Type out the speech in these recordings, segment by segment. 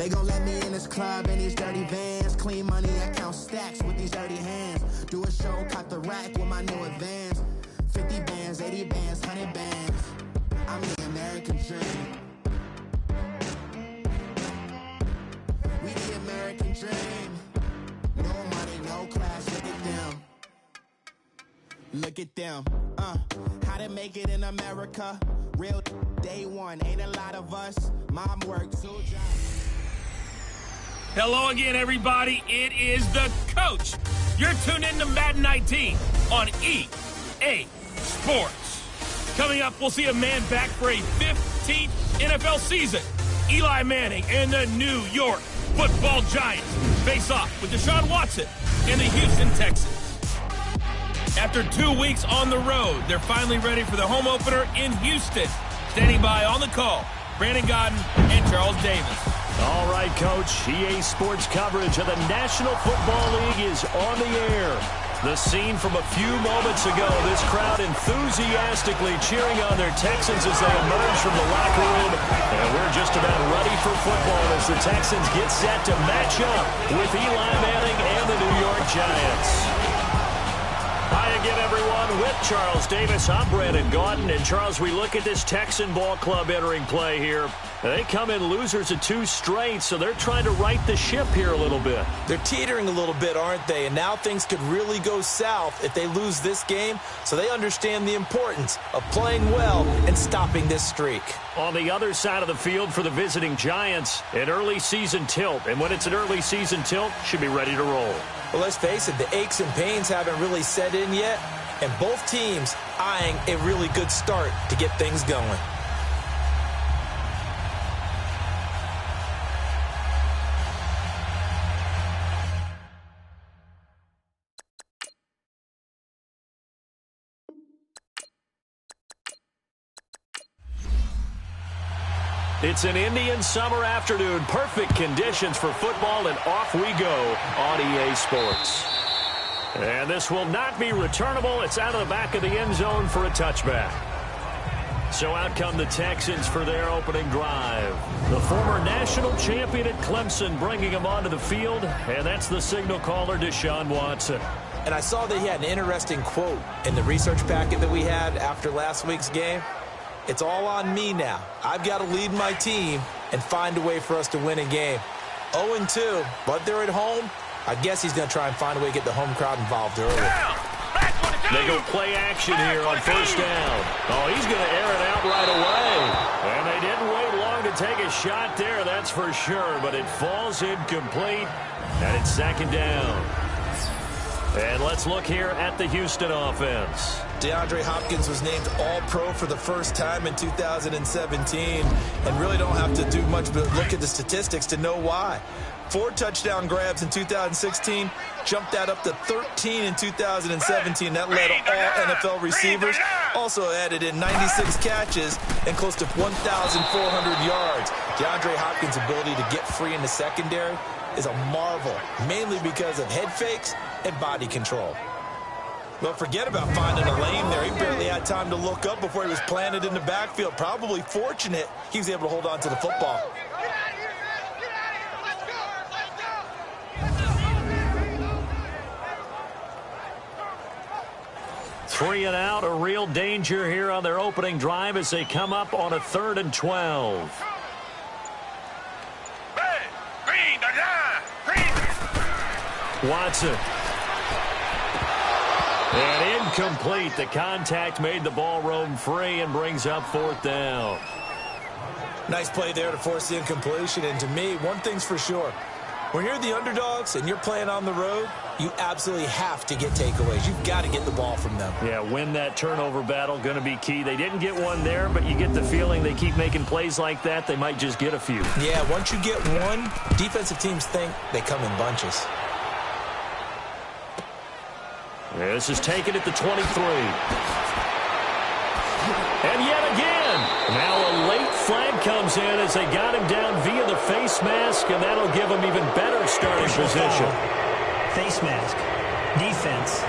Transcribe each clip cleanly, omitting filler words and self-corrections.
They gon' let me in this club in these dirty vans. Clean money, I count stacks with these dirty hands. Do a show, caught the rack with my new advance. 50 bands, 80 bands, 100 bands. I'm the American dream. We the American dream. No money, no class, look at them. Look at them, how to make it in America. Real day one, ain't a lot of us. Mom worked 2 jobs. Hello again, everybody. It is the coach. You're tuned in to Madden 19 on EA Sports. Coming up, we'll see a man back for a 15th NFL season. Eli Manning and the New York Football Giants face off with Deshaun Watson and the Houston Texans. After 2 weeks on the road, they're finally ready for the home opener in Houston. Standing by on the call, Brandon Godden and Charles Davis. All right, Coach. EA Sports coverage of the National Football League is on the air. The scene from a few moments ago, this crowd enthusiastically cheering on their Texans as they emerge from the locker room. And we're just about ready for football as the Texans get set to match up with Eli Manning and the New York Giants. Hi again, everyone. With Charles Davis, I'm Brandon Gaudin. And, Charles, we look at this Texan ball club entering play here. They come in losers of 2 straight, so they're trying to right the ship here a little bit. They're teetering a little bit, aren't they? And now things could really go south if they lose this game, so they understand the importance of playing well and stopping this streak. On the other side of the field for the visiting Giants, an early season tilt. And when it's an early season tilt, should be ready to roll. Well, let's face it, the aches and pains haven't really set in yet, and both teams eyeing a really good start to get things going. It's an Indian summer afternoon. Perfect conditions for football, and off we go on EA Sports. And this will not be returnable. It's out of the back of the end zone for a touchback. So out come the Texans for their opening drive. The former national champion at Clemson bringing him onto the field, and that's the signal caller, Deshaun Watson. And I saw that he had an interesting quote in the research packet that we had after last week's game. It's all on me now. I've got to lead my team and find a way for us to win a game. 0-2, but they're at home. I guess he's going to try and find a way to get the home crowd involved early. They go play action here on first down. Oh, he's going to air it out right away. And they didn't wait long to take a shot there, that's for sure. But it falls incomplete, and it's second down. And let's look here at the Houston offense. DeAndre Hopkins was named All-Pro for the first time in 2017, and really don't have to do much but look at the statistics to know why. 4 touchdown grabs in 2016, jumped that up to 13 in 2017. That led all NFL receivers. Also added in 96 catches and close to 1,400 yards. DeAndre Hopkins' ability to get free in the secondary is a marvel, mainly because of head fakes and body control. Well, forget about finding a lane there. He barely had time to look up before he was planted in the backfield. Probably fortunate he was able to hold on to the football. Three and out, a real danger here on their opening drive as they come up on a 3rd and 12. Watson. And incomplete. The contact made the ball roam free and brings up 4th down. Nice play there to force the incompletion. And to me, one thing's for sure. When you're the underdogs and you're playing on the road, you absolutely have to get takeaways. You've got to get the ball from them. Yeah, win that turnover battle, going to be key. They didn't get one there, but you get the feeling they keep making plays like that, they might just get a few. Yeah, once you get one, defensive teams think they come in bunches. This is taken at the 23. And yet again, now a late flag comes in as they got him down via the face mask, and that'll give him even better starting position. Face mask. Defense.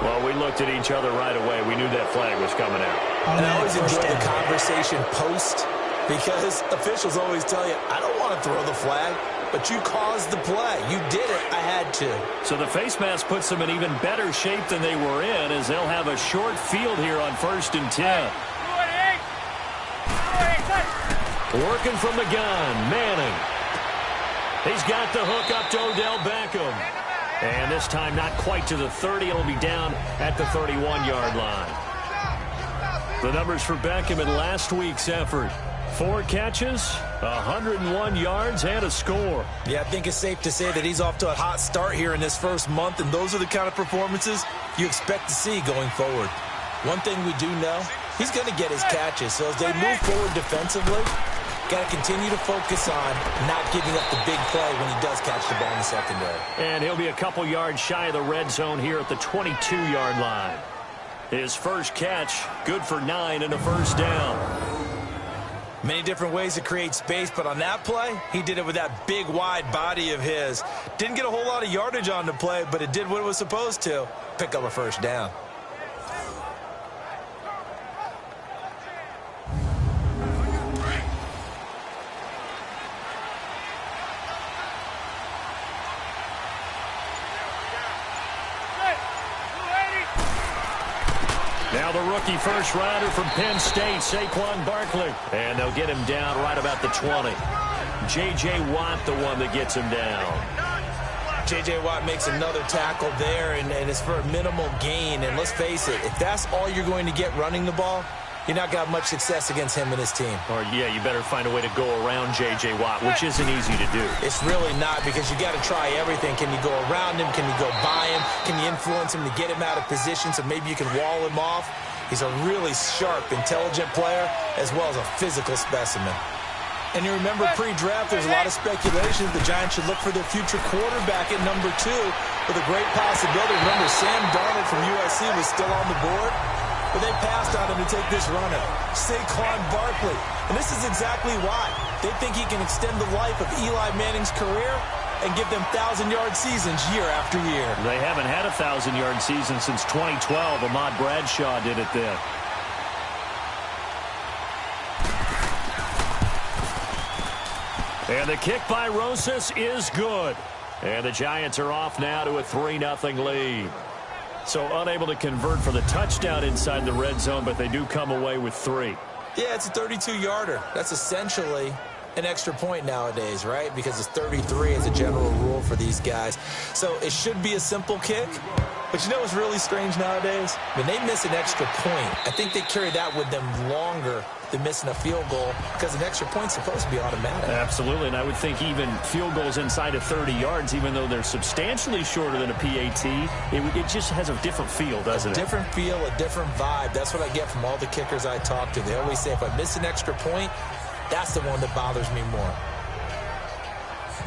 Well, we looked at each other right away. We knew that flag was coming out. on And I that always first enjoy the down. conversation post, because officials always tell you, I don't want to throw the flag, but you caused the play. You did it. I had to. So the face mask puts them in even better shape than they were in, as they'll have a short field here on 1st and 10. Working from the gun, Manning. He's got the hook up to Odell Beckham. And this time not quite to the 30. It'll be down at the 31-yard line. The numbers for Beckham in last week's effort. 4 catches, 101 yards, and a score. Yeah, I think it's safe to say that he's off to a hot start here in this first month, and those are the kind of performances you expect to see going forward. One thing we do know, he's going to get his catches. So as they move forward defensively, got to continue to focus on not giving up the big play when he does catch the ball in the secondary. And he'll be a couple yards shy of the red zone here at the 22-yard line. His first catch, good for 9 and a first down. Many different ways to create space, but on that play, he did it with that big, wide body of his. Didn't get a whole lot of yardage on the play, but it did what it was supposed to, pick up a first down. Now the rookie first-rounder from Penn State, Saquon Barkley. And they'll get him down right about the 20. J.J. Watt, the one that gets him down. J.J. Watt makes another tackle there, and it's for a minimal gain. And let's face it, if that's all you're going to get running the ball, you're not going to have much success against him and his team. Or, yeah, you better find a way to go around J.J. Watt, which isn't easy to do. It's really not, because you got to try everything. Can you go around him? Can you go by him? Can you influence him to get him out of position so maybe you can wall him off? He's a really sharp, intelligent player, as well as a physical specimen. And you remember pre-draft, there's a lot of speculation the Giants should look for their future quarterback at number 2 with a great possibility. Remember, Sam Darnold from USC was still on the board, but they passed on him to take this runner, Saquon Barkley. And this is exactly why. They think he can extend the life of Eli Manning's career and give them 1,000-yard seasons year after year. They haven't had a 1,000-yard season since 2012. Ahmad Bradshaw did it then. And the kick by Rosas is good. And the Giants are off now to a 3-0 lead. So unable to convert for the touchdown inside the red zone, but they do come away with 3. Yeah, it's a 32-yarder. That's essentially an extra point nowadays, right? Because it's 33 as a general rule for these guys. So it should be a simple kick. But you know what's really strange nowadays? When they miss an extra point, I think they carry that with them longer than missing a field goal, because an extra point's supposed to be automatic. Absolutely, and I would think even field goals inside of 30 yards, even though they're substantially shorter than a PAT, it just has a different feel, doesn't it? A different feel, a different vibe. That's what I get from all the kickers I talk to. They always say, if I miss an extra point, that's the one that bothers me more.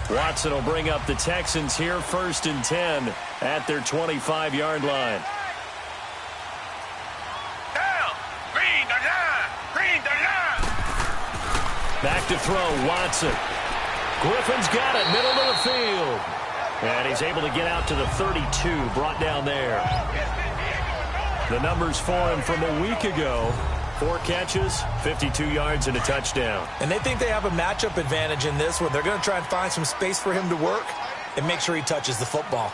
Watson will bring up the Texans here, 1st and 10 at their 25-yard line. Back to throw, Watson. Griffin's got it, middle of the field. And he's able to get out to the 32, brought down there. The numbers for him from a week ago: 4 catches, 52 yards, and a touchdown. And they think they have a matchup advantage in this one. They're going to try and find some space for him to work and make sure he touches the football.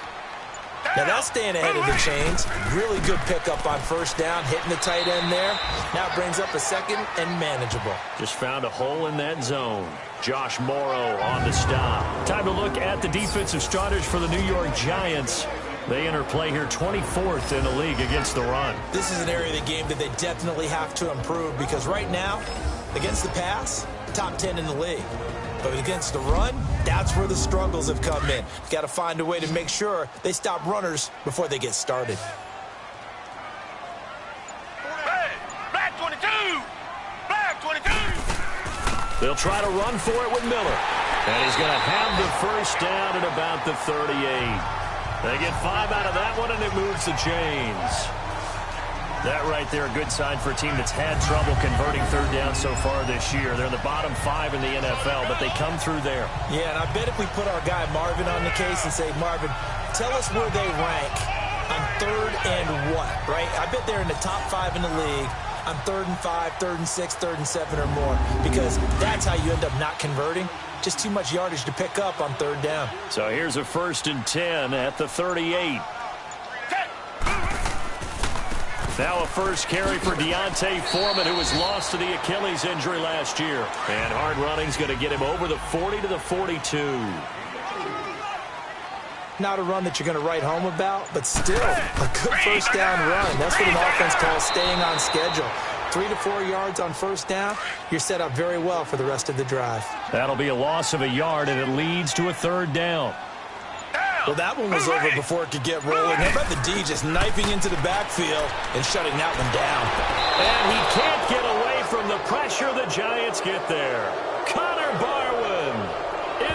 Now that's staying ahead of the chains. Really good pickup on first down, hitting the tight end there. Now it brings up a second and manageable. Just found a hole in that zone. Josh Morrow on the stop. Time to look at the defensive starters for the New York Giants. They enter play here 24th in the league against the run. This is an area of the game that they definitely have to improve, because right now, against the pass, top 10 in the league. But against the run, that's where the struggles have come in. Got to find a way to make sure they stop runners before they get started. Black 22! Black 22! They'll try to run for it with Miller. And he's going to have the first down at about the 38. They get 5 out of that one, and it moves the chains. That right there, a good sign for a team that's had trouble converting third down so far this year. They're in the bottom 5 in the NFL, but they come through there. Yeah, and I bet if we put our guy Marvin on the case and say, Marvin, tell us where they rank on third and what, right? I bet they're in the top 5 in the league on 3rd and 5, 3rd and 6, 3rd and 7 or more, because that's how you end up not converting. Just too much yardage to pick up on 3rd down. So here's a 1st and 10 at the 38. Now a first carry for Deontay Foreman, who was lost to the Achilles injury last year. And hard running's going to get him over the 40 to the 42. Not a run that you're going to write home about, but still a good first down run. That's what an offense calls staying on schedule. 3 to 4 yards on first down, you're set up very well for the rest of the drive. That'll be a loss of a yard, and it leads to a 3rd down. Well, that one was over before it could get rolling. How about the D just knifing into the backfield and shutting that one down? And he can't get away from the pressure. The Giants get there. Connor Barwin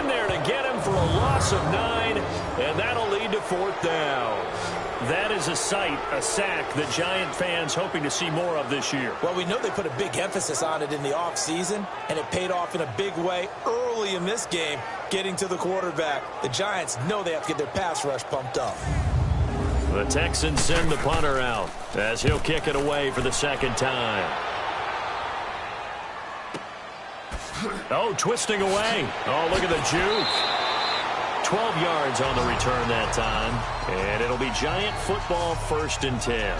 in there to get him for a loss of 9, and that'll lead to 4th down. That is a sight, a sack that Giant fans hoping to see more of this year. Well, we know they put a big emphasis on it in the offseason, and it paid off in a big way early in this game, getting to the quarterback. The Giants know they have to get their pass rush pumped up. The Texans send the punter out as he'll kick it away for the 2nd time. Oh, twisting away. Oh, look at the juke. 12 yards on the return that time. And it'll be Giant football 1st and 10.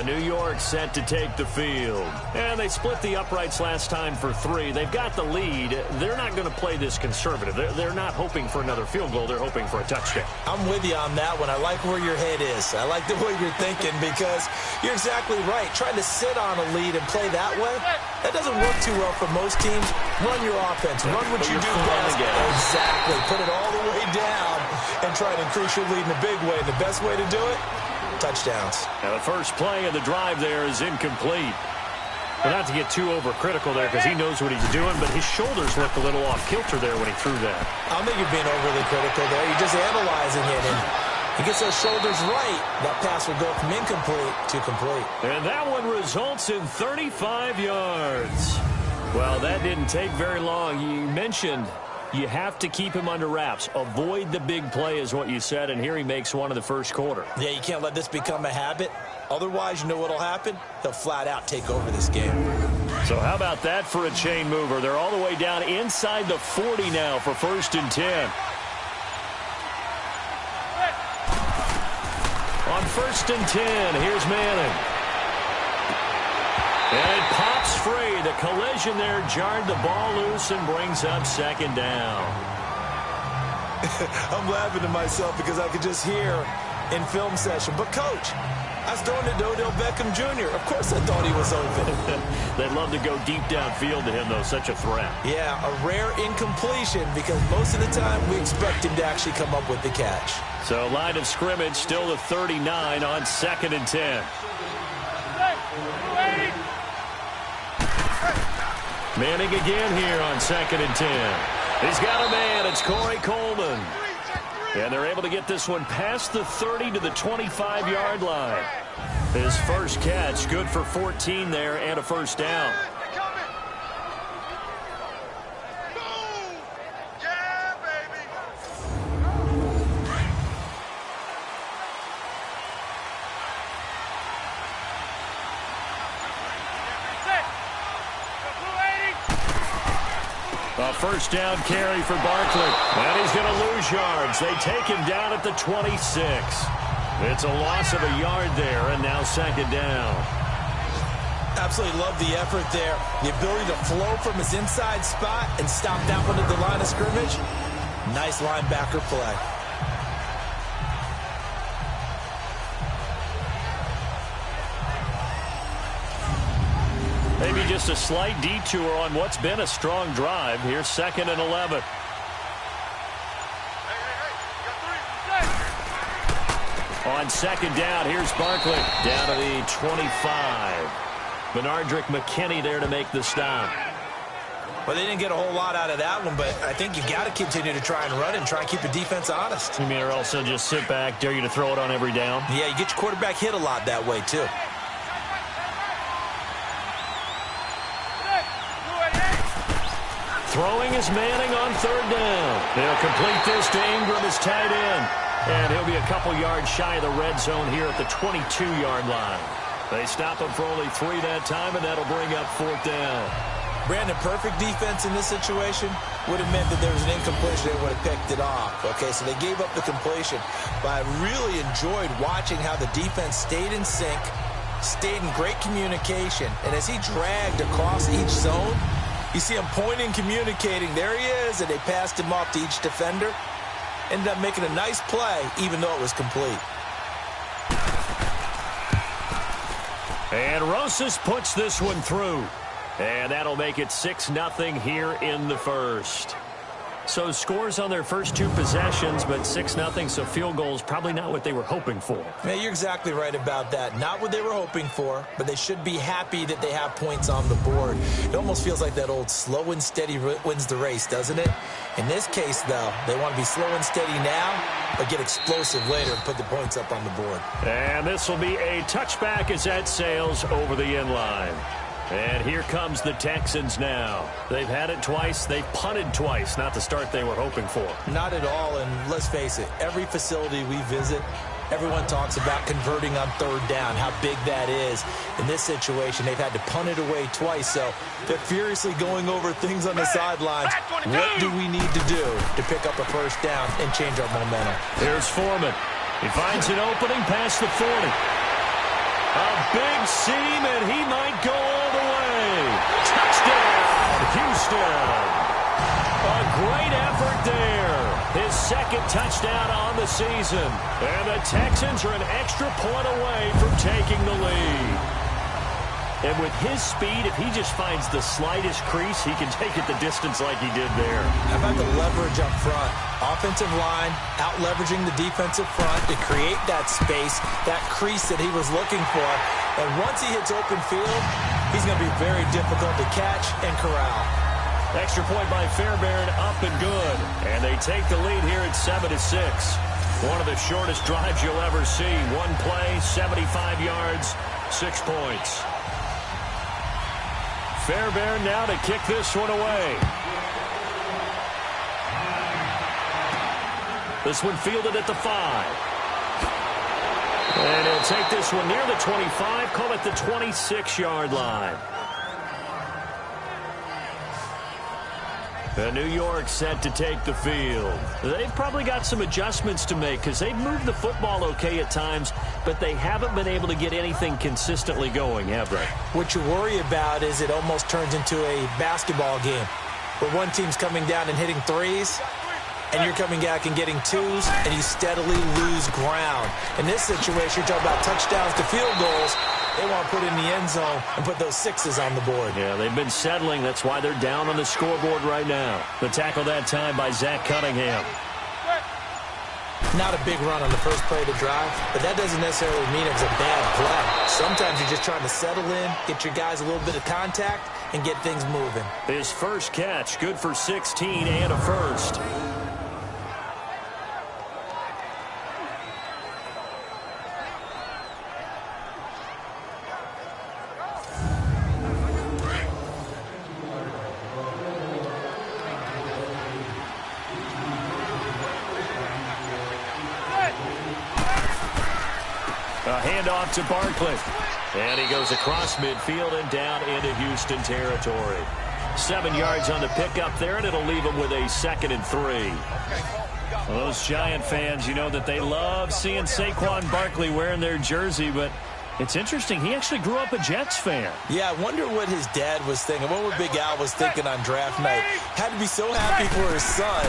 New York set to take the field. And they split the uprights last time for 3. They've got the lead. They're not going to play this conservative. They're not hoping for another field goal. They're hoping for a touchdown. I'm with you on that one. I like where your head is. I like the way you're thinking because you're exactly right. Trying to sit on a lead and play that way, that doesn't work too well for most teams. Run your offense. Run what you do best. Exactly. Put it all the way down and try to increase your lead in a big way. And the best way to do it, touchdowns. Now the first play of the drive there is incomplete. Well, not to get too overcritical there because he knows what he's doing, but his shoulders looked a little off kilter there when he threw that. I don't think you're being overly critical there. You're just analyzing it, and he gets those shoulders right. That pass will go from incomplete to complete. And that one results in 35 yards. Well, that didn't take very long. You mentioned you have to keep him under wraps. Avoid the big play is what you said, and here he makes one in the first quarter. Yeah, you can't let this become a habit. Otherwise, you know what'll happen? They'll flat out take over this game. So how about that for a chain mover? They're all the way down inside the 40 now for 1st and 10. On 1st and 10, here's Manning. And it pops free. The collision there jarred the ball loose and brings up 2nd down. I'm laughing to myself because I could just hear in film session. But, Coach, I was throwing it to Odell Beckham Jr. Of course I thought he was open. They'd love to go deep downfield to him, though. Such a threat. Yeah, a rare incompletion because most of the time we expect him to actually come up with the catch. So line of scrimmage still the 39 on 2nd and 10. Manning again here on 2nd and 10. He's got a man. It's Corey Coleman. And they're able to get this one past the 30 to the 25-yard line. His first catch, good for 14 there and a 1st down. A 1st down carry for Barkley. And he's going to lose yards. They take him down at the 26. It's a loss of a yard there, and now 2nd down. Absolutely love the effort there. The ability to flow from his inside spot and stop that one at the line of scrimmage. Nice linebacker play. Maybe just a slight detour on what's been a strong drive. Here's 2nd and 11. On 2nd down, here's Barkley down to the 25. Benardrick McKinney there to make the stop. Well, they didn't get a whole lot out of that one, but I think you got to continue to try and run and try and keep the defense honest. You mean or also just sit back, dare you to throw it on every down? Yeah, you get your quarterback hit a lot that way, too. Throwing is Manning on 3rd down. They'll complete this to Ingram as tight end. And he'll be a couple yards shy of the red zone here at the 22-yard line. They stop him for only 3 that time, and that'll bring up 4th down. Brandon, perfect defense in this situation would have meant that there was an incompletion. They would have picked it off. Okay, so they gave up the completion. But I really enjoyed watching how the defense stayed in sync, stayed in great communication. And as he dragged across each zone, you see him pointing, communicating. There he is, and they passed him off to each defender. Ended up making a nice play, even though it was complete. And Rosas puts this one through. And that'll make it 6-0 here in the first. So scores on their first 2 possessions, but 6-0, so field goals probably not what they were hoping for. Yeah, you're exactly right about that. Not what they were hoping for, but they should be happy that they have points on the board. It almost feels like that old slow and steady wins the race, doesn't it? In this case, though, they want to be slow and steady now, but get explosive later and put the points up on the board. And this will be a touchback as that sails over the end line. And here comes the Texans now. They've had it twice. They've punted twice. Not the start they were hoping for. Not at all, and let's face it, every facility we visit, everyone talks about converting on 3rd down, how big that is. In this situation, they've had to punt it away twice, so they're furiously going over things on the sidelines. What do we need to do to pick up a 1st down and change our momentum? Here's Foreman. He finds an opening past the 40. A big seam, and he might go all the way. Touchdown, Houston. A great effort there. His 2nd touchdown on the season. And the Texans are an extra point away from taking the lead. And with his speed, if he just finds the slightest crease, he can take it the distance like he did there. How about the leverage up front? Offensive line out-leveraging the defensive front to create that space, that crease that he was looking for. And once he hits open field, he's going to be very difficult to catch and corral. Extra point by Fairbairn, up and good. And they take the lead here at 7-6. One of the shortest drives you'll ever see. One play, 75 yards, 6 points. Fairbairn now to kick this one away. This one fielded at the 5. And he'll take this one near the 25, call it the 26-yard line. And New York set to take the field. They've probably got some adjustments to make because they've moved the football okay at times, but they haven't been able to get anything consistently going, have they? What you worry about is it almost turns into a basketball game where one team's coming down and hitting 3s, and you're coming back and getting 2s, and you steadily lose ground. In this situation, you're talking about touchdowns to field goals. They want to put in the end zone and put those 6s on the board. Yeah, they've been settling. That's why they're down on the scoreboard right now. The tackle that time by Zach Cunningham. Not a big run on the first play of the drive, but that doesn't necessarily mean it was a bad play. Sometimes you're just trying to settle in, get your guys a little bit of contact, and get things moving. His first catch, good for 16 and a first. A handoff to Barkley. And he goes across midfield and down into Houston territory. 7 yards on the pickup there, and it'll leave him with a 2nd and 3. Well, those Giant fans, you know that they love seeing Saquon Barkley wearing their jersey, but it's interesting. He actually grew up a Jets fan. Yeah, I wonder what his dad was thinking. What Big Al was thinking on draft night. Had to be so happy for his son.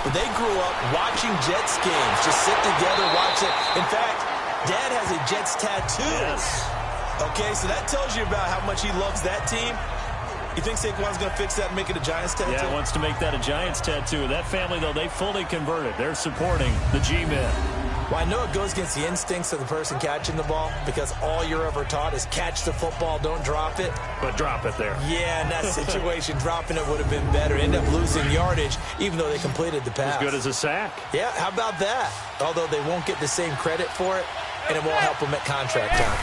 But they grew up watching Jets games. Just sit together, watch it. In fact, Dad has a Jets tattoo. Yes. Okay, so that tells you about how much he loves that team. You think Saquon's going to fix that and make it a Giants tattoo? Yeah, wants to make that a Giants tattoo. That family, though, they fully converted. They're supporting the G-men. Well, I know it goes against the instincts of the person catching the ball because all you're ever taught is catch the football, don't drop it. But drop it there. Yeah, in that situation, dropping it would have been better. End up losing yardage, even though they completed the pass. As good as a sack. Yeah, how about that? Although they won't get the same credit for it, and it won't help them at contract time.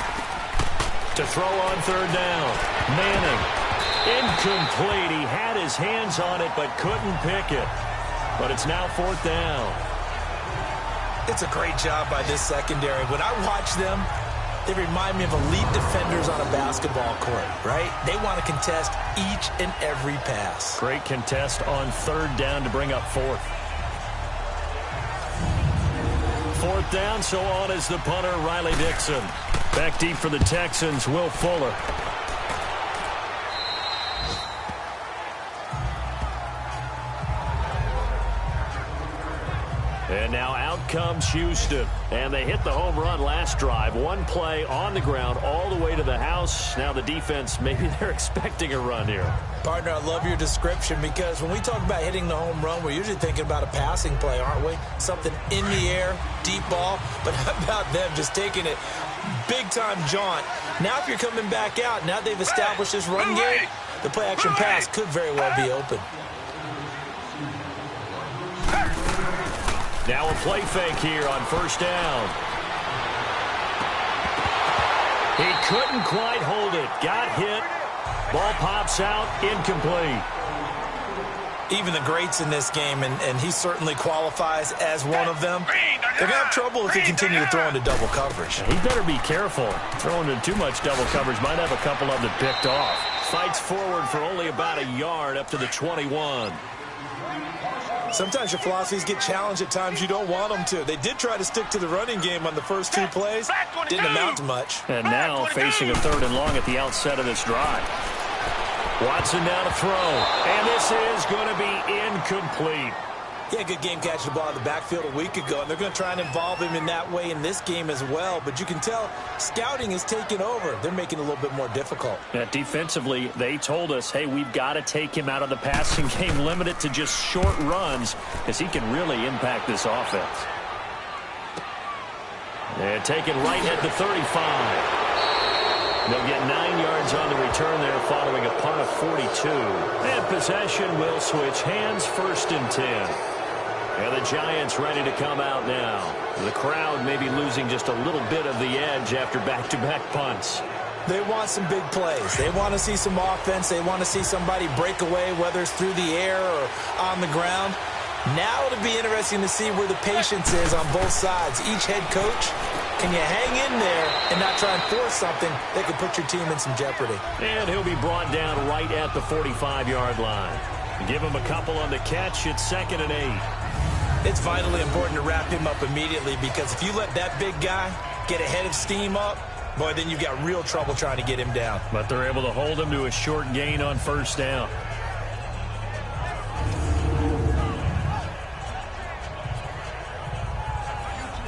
To throw on 3rd down. Manning. Incomplete. He had his hands on it, but couldn't pick it. But it's now 4th down. It's a great job by this secondary. When I watch them, They remind me of elite defenders on a basketball court, right? They want to contest each and every pass. Great contest on third down to bring up fourth. Fourth down, so on is the punter, Riley Dixon. Back deep for the Texans, Will Fuller. And now out comes Houston. And they hit the home run last drive. One play on the ground all the way to the house. Now the defense, maybe they're expecting a run here. Partner, I love your description because when we talk about hitting the home run, we're usually thinking about a passing play, aren't we? Something in the air, deep ball. But how about them just taking it big-time jaunt? Now if you're coming back out, now they've established this run game, the play-action pass could very well be open. Now a play fake here on first down. He couldn't quite hold it. Got hit. Ball pops out. Incomplete. Even the greats in this game, and he certainly qualifies as one of them, they're going to have trouble if they continue to throw into double coverage. He better be careful. Throwing into too much double coverage might have a couple of them picked off. Fights forward for only about a yard up to the 21. Sometimes your philosophies get challenged at times you don't want them to. They did try to stick to the running game on the first two plays. Didn't amount to much. And now facing a third and long at the outset of this drive. Watson now to throw. And this is going to be incomplete. Yeah, good game catching the ball in the backfield a week ago, and they're going to try and involve him in that way in this game as well. But you can tell scouting is taking over. They're making it a little bit more difficult. Yeah, defensively, they told us, hey, we've got to take him out of the passing game, limit it to just short runs, because he can really impact this offense. And taken right at the 35. They'll get 9 yards on the return there following a punt of 42. And possession will switch hands, first and 10. And the Giants ready to come out now. The crowd maybe losing just a little bit of the edge after back-to-back punts. They want some big plays. They want to see some offense. They want to see somebody break away, whether it's through the air or on the ground. Now it'll be interesting to see where the patience is on both sides. Each head coach, can you hang in there and not try and force something that could put your team in some jeopardy? And he'll be brought down right at the 45-yard line. Give him a couple on the catch. It's 2nd and 8. It's vitally important to wrap him up immediately because if you let that big guy get a head of steam up, boy, then you've got real trouble trying to get him down. But they're able to hold him to a short gain on first down.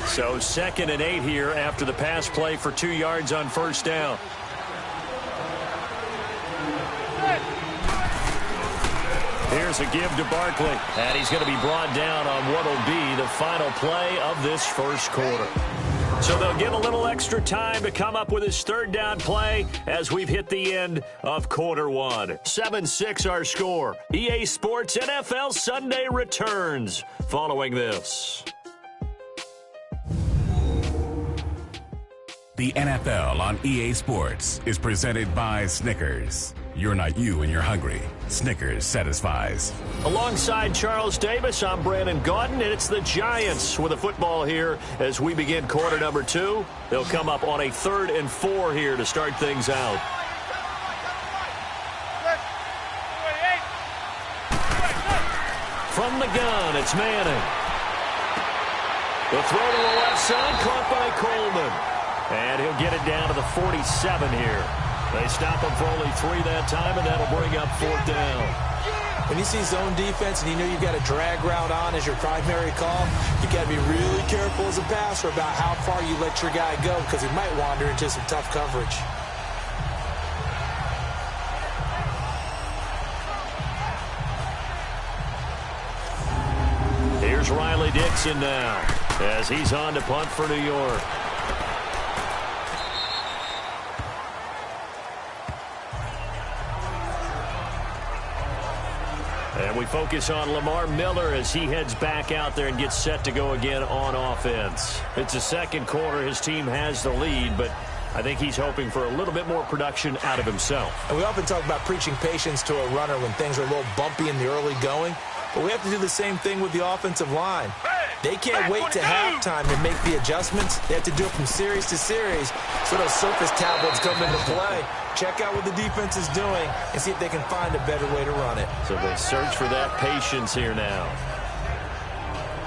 So 2nd and 8 here after the pass play for 2 yards on first down. Here's a give to Barkley. And he's going to be brought down on what will be the final play of this first quarter. So they'll get a little extra time to come up with his third down play as we've hit the end of quarter one. 7-6 our score. EA Sports NFL Sunday returns following this. The NFL on EA Sports is presented by Snickers. You're not you when you're hungry. Snickers satisfies. Alongside Charles Davis, I'm Brandon Gaudin, and it's the Giants with a football here as we begin quarter number 2. They'll come up on a 3rd and 4 here to start things out. From the gun, it's Manning. The throw to the left side, caught by Coleman. And he'll get it down to the 47 here. They stop him for only 3 that time, and that'll bring up 4th down. When you see zone defense and you know you've got a drag route on as your primary call, you got to be really careful as a passer about how far you let your guy go because he might wander into some tough coverage. Here's Riley Dixon now as he's on to punt for New York. And we focus on Lamar Miller as he heads back out there and gets set to go again on offense. It's the second quarter. His team has the lead, but I think he's hoping for a little bit more production out of himself. And we often talk about preaching patience to a runner when things are a little bumpy in the early going, but we have to do the same thing with the offensive line. They can't wait to halftime to make the adjustments. They have to do it from series to series, so those surface tablets come into play. Check out what the defense is doing and see if they can find a better way to run it. So they search for that patience here now.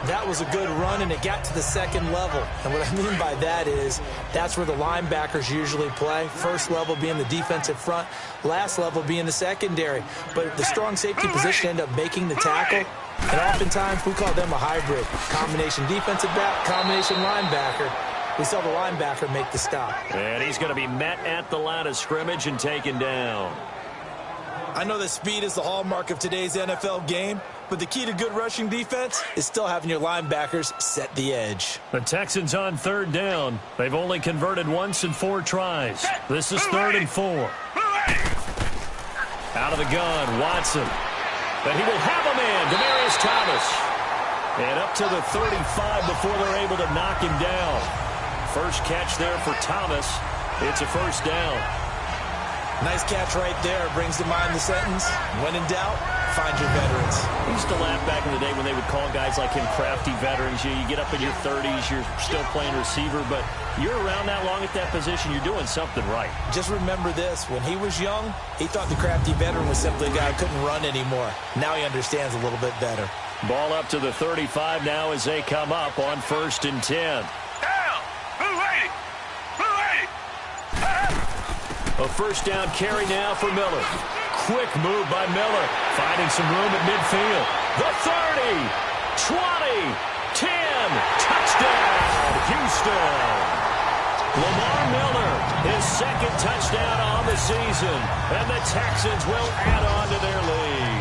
That was a good run, and it got to the second level. And what I mean by that is that's where the linebackers usually play. First level being the defensive front, last level being the secondary. But the strong safety position ended up making the tackle. And oftentimes we call them a hybrid. Combination defensive back, combination linebacker. We saw the linebacker make the stop. And he's going to be met at the line of scrimmage and taken down. I know that speed is the hallmark of today's NFL game, but the key to good rushing defense is still having your linebackers set the edge. The Texans on third down. They've only converted once in 4 tries. This is 3rd and 4. Out of the gun, Watson. But he will have a man, Demaryius Thomas. And up to the 35 before they're able to knock him down. First catch there for Thomas. It's a first down. Nice catch right there. Brings to mind the sentence, when in doubt, find your veterans. I used to laugh back in the day when they would call guys like him crafty veterans. You get up in your 30s, you're still playing receiver, but you're around that long at that position, you're doing something right. Just remember this. When he was young, he thought the crafty veteran was simply a guy who couldn't run anymore. Now he understands a little bit better. Ball up to the 35 now as they come up on 1st and 10. A first down carry now for Miller. Quick move by Miller. Finding some room at midfield. The 30, 20, 10. Touchdown, Houston. Lamar Miller, his 2nd touchdown on the season. And the Texans will add on to their lead.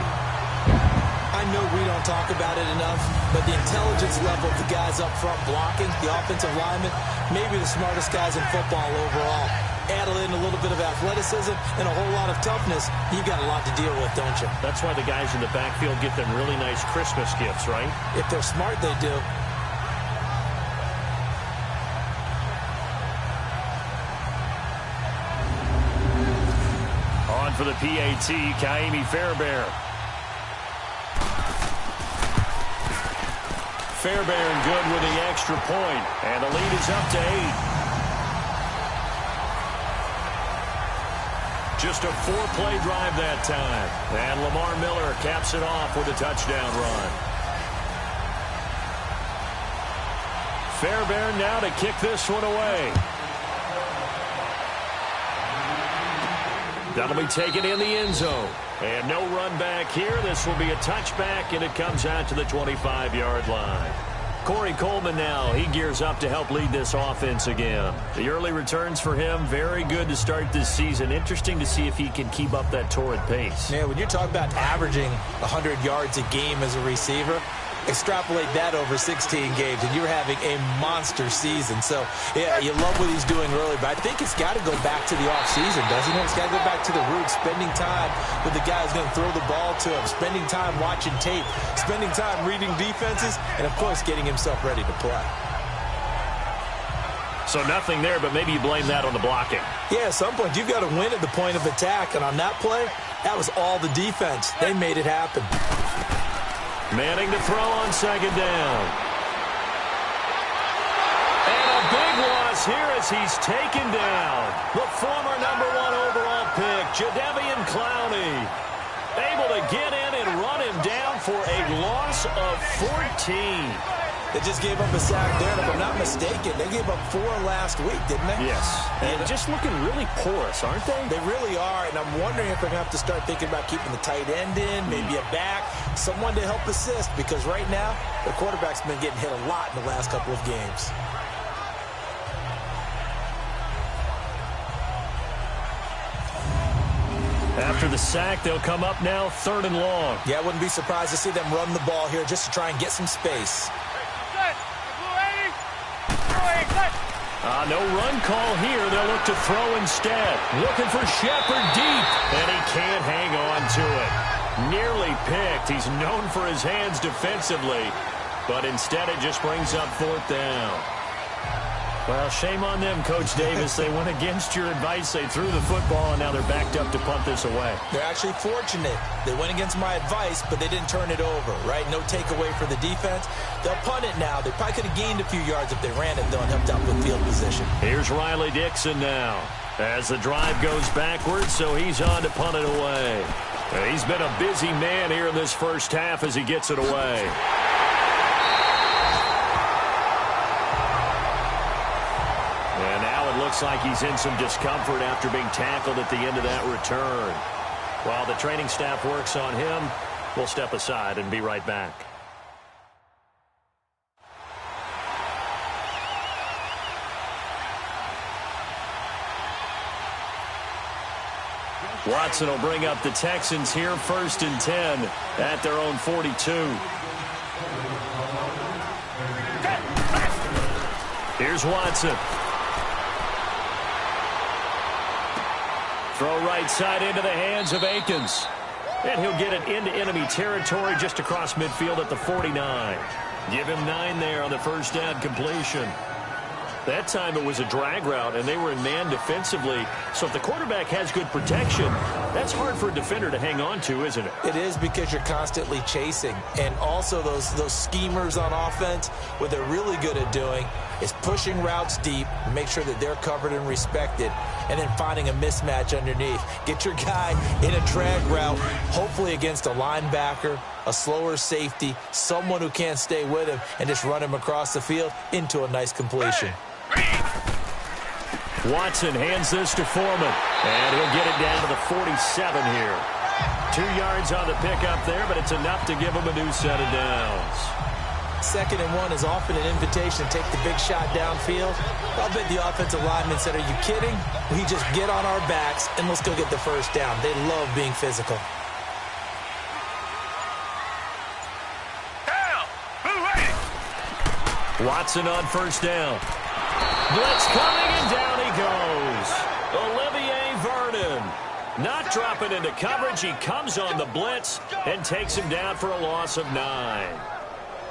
I know we don't talk about it enough, but the intelligence level of the guys up front blocking, the offensive linemen, maybe the smartest guys in football overall. Add in a little bit of athleticism and a whole lot of toughness, you've got a lot to deal with, don't you? That's why the guys in the backfield get them really nice Christmas gifts, right? If they're smart, they do. On for the PAT, Kaimi Fairbairn. Fairbairn good with the extra point, and the lead is up to 8. Just a 4-play drive that time. And Lamar Miller caps it off with a touchdown run. Fairbairn now to kick this one away. That'll be taken in the end zone. And no run back here. This will be a touchback, and it comes out to the 25-yard line. Corey Coleman now, he gears up to help lead this offense again. The early returns for him, very good to start this season. Interesting to see if he can keep up that torrid pace. Yeah, when you're talking about averaging 100 yards a game as a receiver, extrapolate that over 16 games, and you're having a monster season. So, yeah, you love what he's doing early, but I think it's got to go back to the offseason, doesn't it? It's got to go back to the roots, spending time with the guy who's going to throw the ball to him, spending time watching tape, spending time reading defenses, and, of course, getting himself ready to play. So nothing there, but maybe you blame that on the blocking. Yeah, at some point, you've got to win at the point of attack, and on that play, that was all the defense. They made it happen. Manning to throw on 2nd down. And a big loss here as he's taken down. The former #1 overall pick, Jadeveon Clowney, able to get in and run him down for a loss of 14. They just gave up a sack there, and if I'm not mistaken, they gave up 4 last week, didn't they? Yes. And just looking really porous, aren't they? They really are, and I'm wondering if they're going to have to start thinking about keeping the tight end in, maybe a back, someone to help assist, because right now, the quarterback's been getting hit a lot in the last couple of games. After the sack, they'll come up now 3rd and long. Yeah, I wouldn't be surprised to see them run the ball here just to try and get some space. No run call here. They'll look to throw instead. Looking for Shepard deep, and he can't hang on to it. Nearly picked. He's known for his hands defensively, but instead it just brings up 4th down. Well, shame on them, Coach Davis. They went against your advice. They threw the football, and now they're backed up to punt this away. They're actually fortunate. They went against my advice, but they didn't turn it over, right? No takeaway for the defense. They'll punt it now. They probably could have gained a few yards if they ran it, though, and helped out with field position. Here's Riley Dixon now as the drive goes backwards, so he's on to punt it away. He's been a busy man here in this first half as he gets it away. And now it looks like he's in some discomfort after being tackled at the end of that return. While the training staff works on him, we'll step aside and be right back. Watson will bring up the Texans here 1st and 10 at their own 42. Here's Watson. Throw right side into the hands of Akins. And he'll get it into enemy territory just across midfield at the 49. Give him 9 there on the first down completion. That time it was a drag route, and they were in man defensively. So if the quarterback has good protection, that's hard for a defender to hang on to, isn't it? It is, because you're constantly chasing. And also those schemers on offense, what they're really good at doing is pushing routes deep, make sure that they're covered and respected, and then finding a mismatch underneath. Get your guy in a drag route, hopefully against a linebacker, a slower safety, someone who can't stay with him, and just run him across the field into a nice completion. Watson hands this to Foreman, and he'll get it down to the 47 here. 2 yards on the pickup there, but it's enough to give him a new set of downs. 2nd and 1 is often an invitation to take the big shot downfield. I'll bet the offensive lineman said, "Are you kidding? We just get on our backs and let's go get the first down." They love being physical. Watson on first down. Blitz coming, and down he goes. Olivier Vernon not dropping into coverage. He comes on the blitz and takes him down for a loss of 9.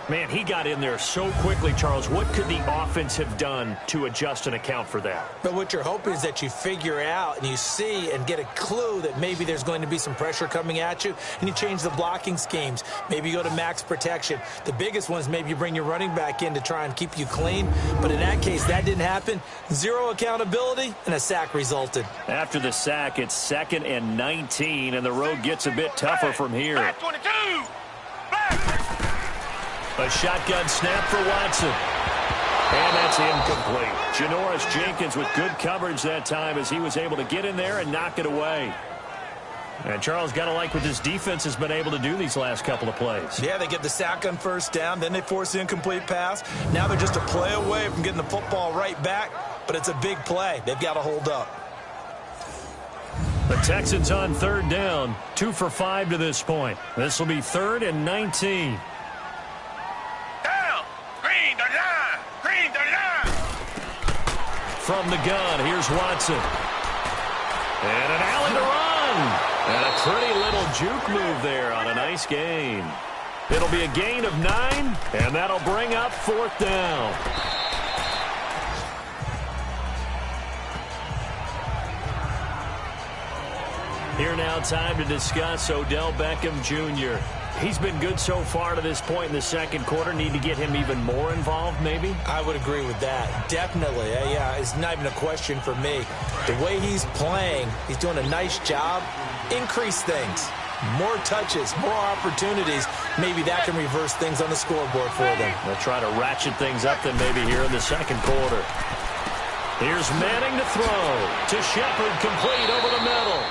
Man, he got in there so quickly, Charles. What could the offense have done to adjust and account for that? But what you're hoping is that you figure out and you see and get a clue that maybe there's going to be some pressure coming at you, and you change the blocking schemes. Maybe you go to max protection. The biggest one is maybe you bring your running back in to try and keep you clean. But in that case, that didn't happen. 0 accountability, and a sack resulted. After the sack, it's 2nd and 19, and the road gets a bit tougher from here. Back 22. A shotgun snap for Watson. And that's incomplete. Janoris Jenkins with good coverage that time as he was able to get in there and knock it away. And Charles, got to like what this defense has been able to do these last couple of plays. Yeah, they get the sack on first down, then they force the incomplete pass. Now they're just a play away from getting the football right back, but it's a big play. They've got to hold up. The Texans on 3rd down, 2 for 5 to this point. This will be 3rd and 19. From the gun, here's Watson. And an alley to run. And a pretty little juke move there on a nice gain. It'll be a gain of 9, and that'll bring up 4th down. Here now, time to discuss Odell Beckham Jr. He's been good so far to this point in the 2nd quarter. Need to get him even more involved, maybe? I would agree with that. Definitely. Yeah, it's not even a question for me. The way he's playing, he's doing a nice job. Increase things. More touches, more opportunities. Maybe that can reverse things on the scoreboard for them. They'll try to ratchet things up then maybe here in the 2nd quarter. Here's Manning to throw. To Shepard, complete over the middle.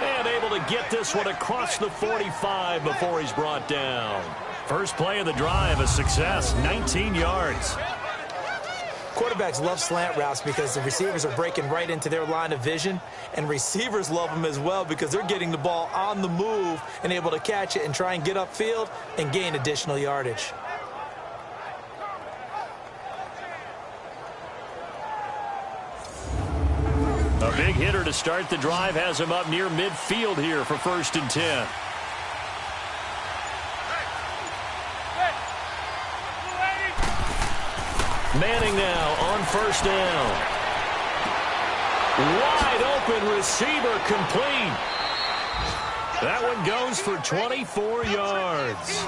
And able to get this one across the 45 before he's brought down. First play of the drive, a success, 19 yards. Quarterbacks love slant routes because the receivers are breaking right into their line of vision, and receivers love them as well because they're getting the ball on the move and able to catch it and try and get upfield and gain additional yardage. A big hitter to start the drive has him up near midfield here for 1st and 10. Manning now on first down. Wide open receiver complete. That one goes for 24 yards.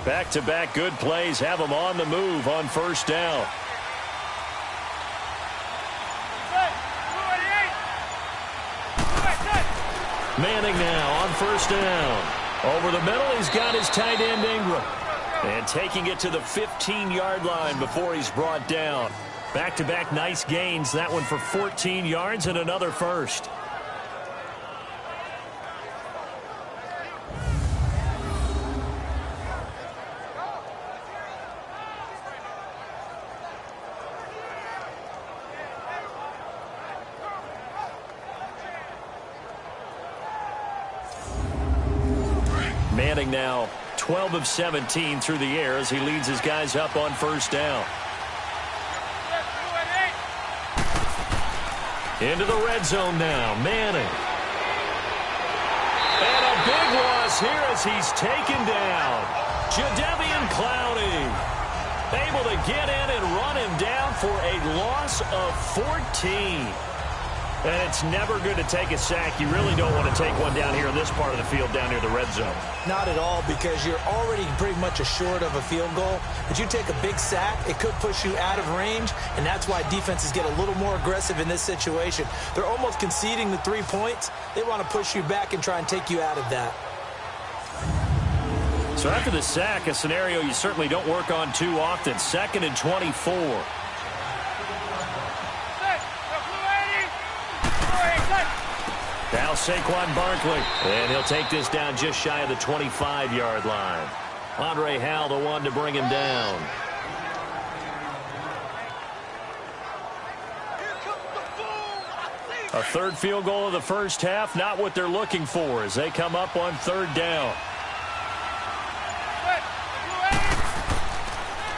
Back-to-back good plays have them on the move on first down. Manning now on first down. Over the middle, he's got his tight end Ingram. And taking it to the 15-yard line before he's brought down. Back-to-back nice gains. That one for 14 yards and another first. Manning now 12 of 17 through the air as he leads his guys up on first down. Into the red zone now, Manning. And a big loss here as he's taken down. Jadeveon Clowney able to get in and run him down for a loss of 14. And it's never good to take a sack. You really don't want to take one down here in this part of the field down near the red zone. Not at all, because you're already pretty much assured of a field goal. But you take a big sack, it could push you out of range, and that's why defenses get a little more aggressive in this situation. They're almost conceding the 3 points. They want to push you back and try and take you out of that. So after the sack, a scenario you certainly don't work on too often. 2nd and 24. Now Saquon Barkley, and he'll take this down just shy of the 25-yard line. Andre Howell, the one to bring him down. A third field goal of the first half, not what they're looking for as they come up on third down.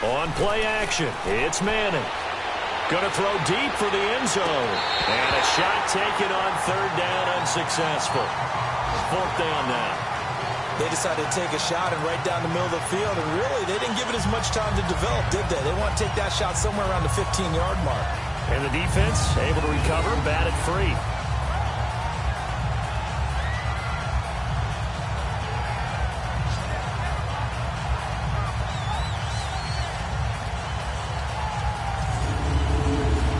On play action, it's Manning. Going to throw deep for the end zone. And a shot taken on third down, unsuccessful. 4th down now. They decided to take a shot and right down the middle of the field, and really, they didn't give it as much time to develop, did they? They want to take that shot somewhere around the 15-yard mark. And the defense able to recover, batted free.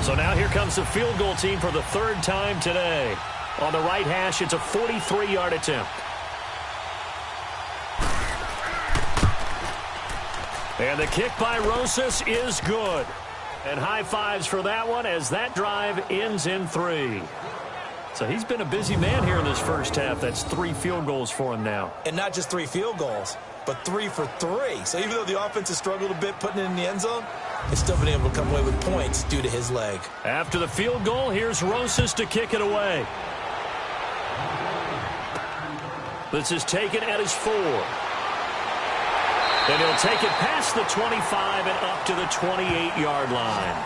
So now here comes the field goal team for the 3rd time today. On the right hash, it's a 43-yard attempt. And the kick by Rosas is good. And high fives for that one as that drive ends in 3. So he's been a busy man here in this first half. That's 3 field goals for him now. And not just 3 field goals, but 3 for 3. So even though the offense has struggled a bit putting it in the end zone, they've still been able to come away with points due to his leg. After the field goal, here's Rosas to kick it away. This is taken at his 4. And he'll take it past the 25 and up to the 28-yard line.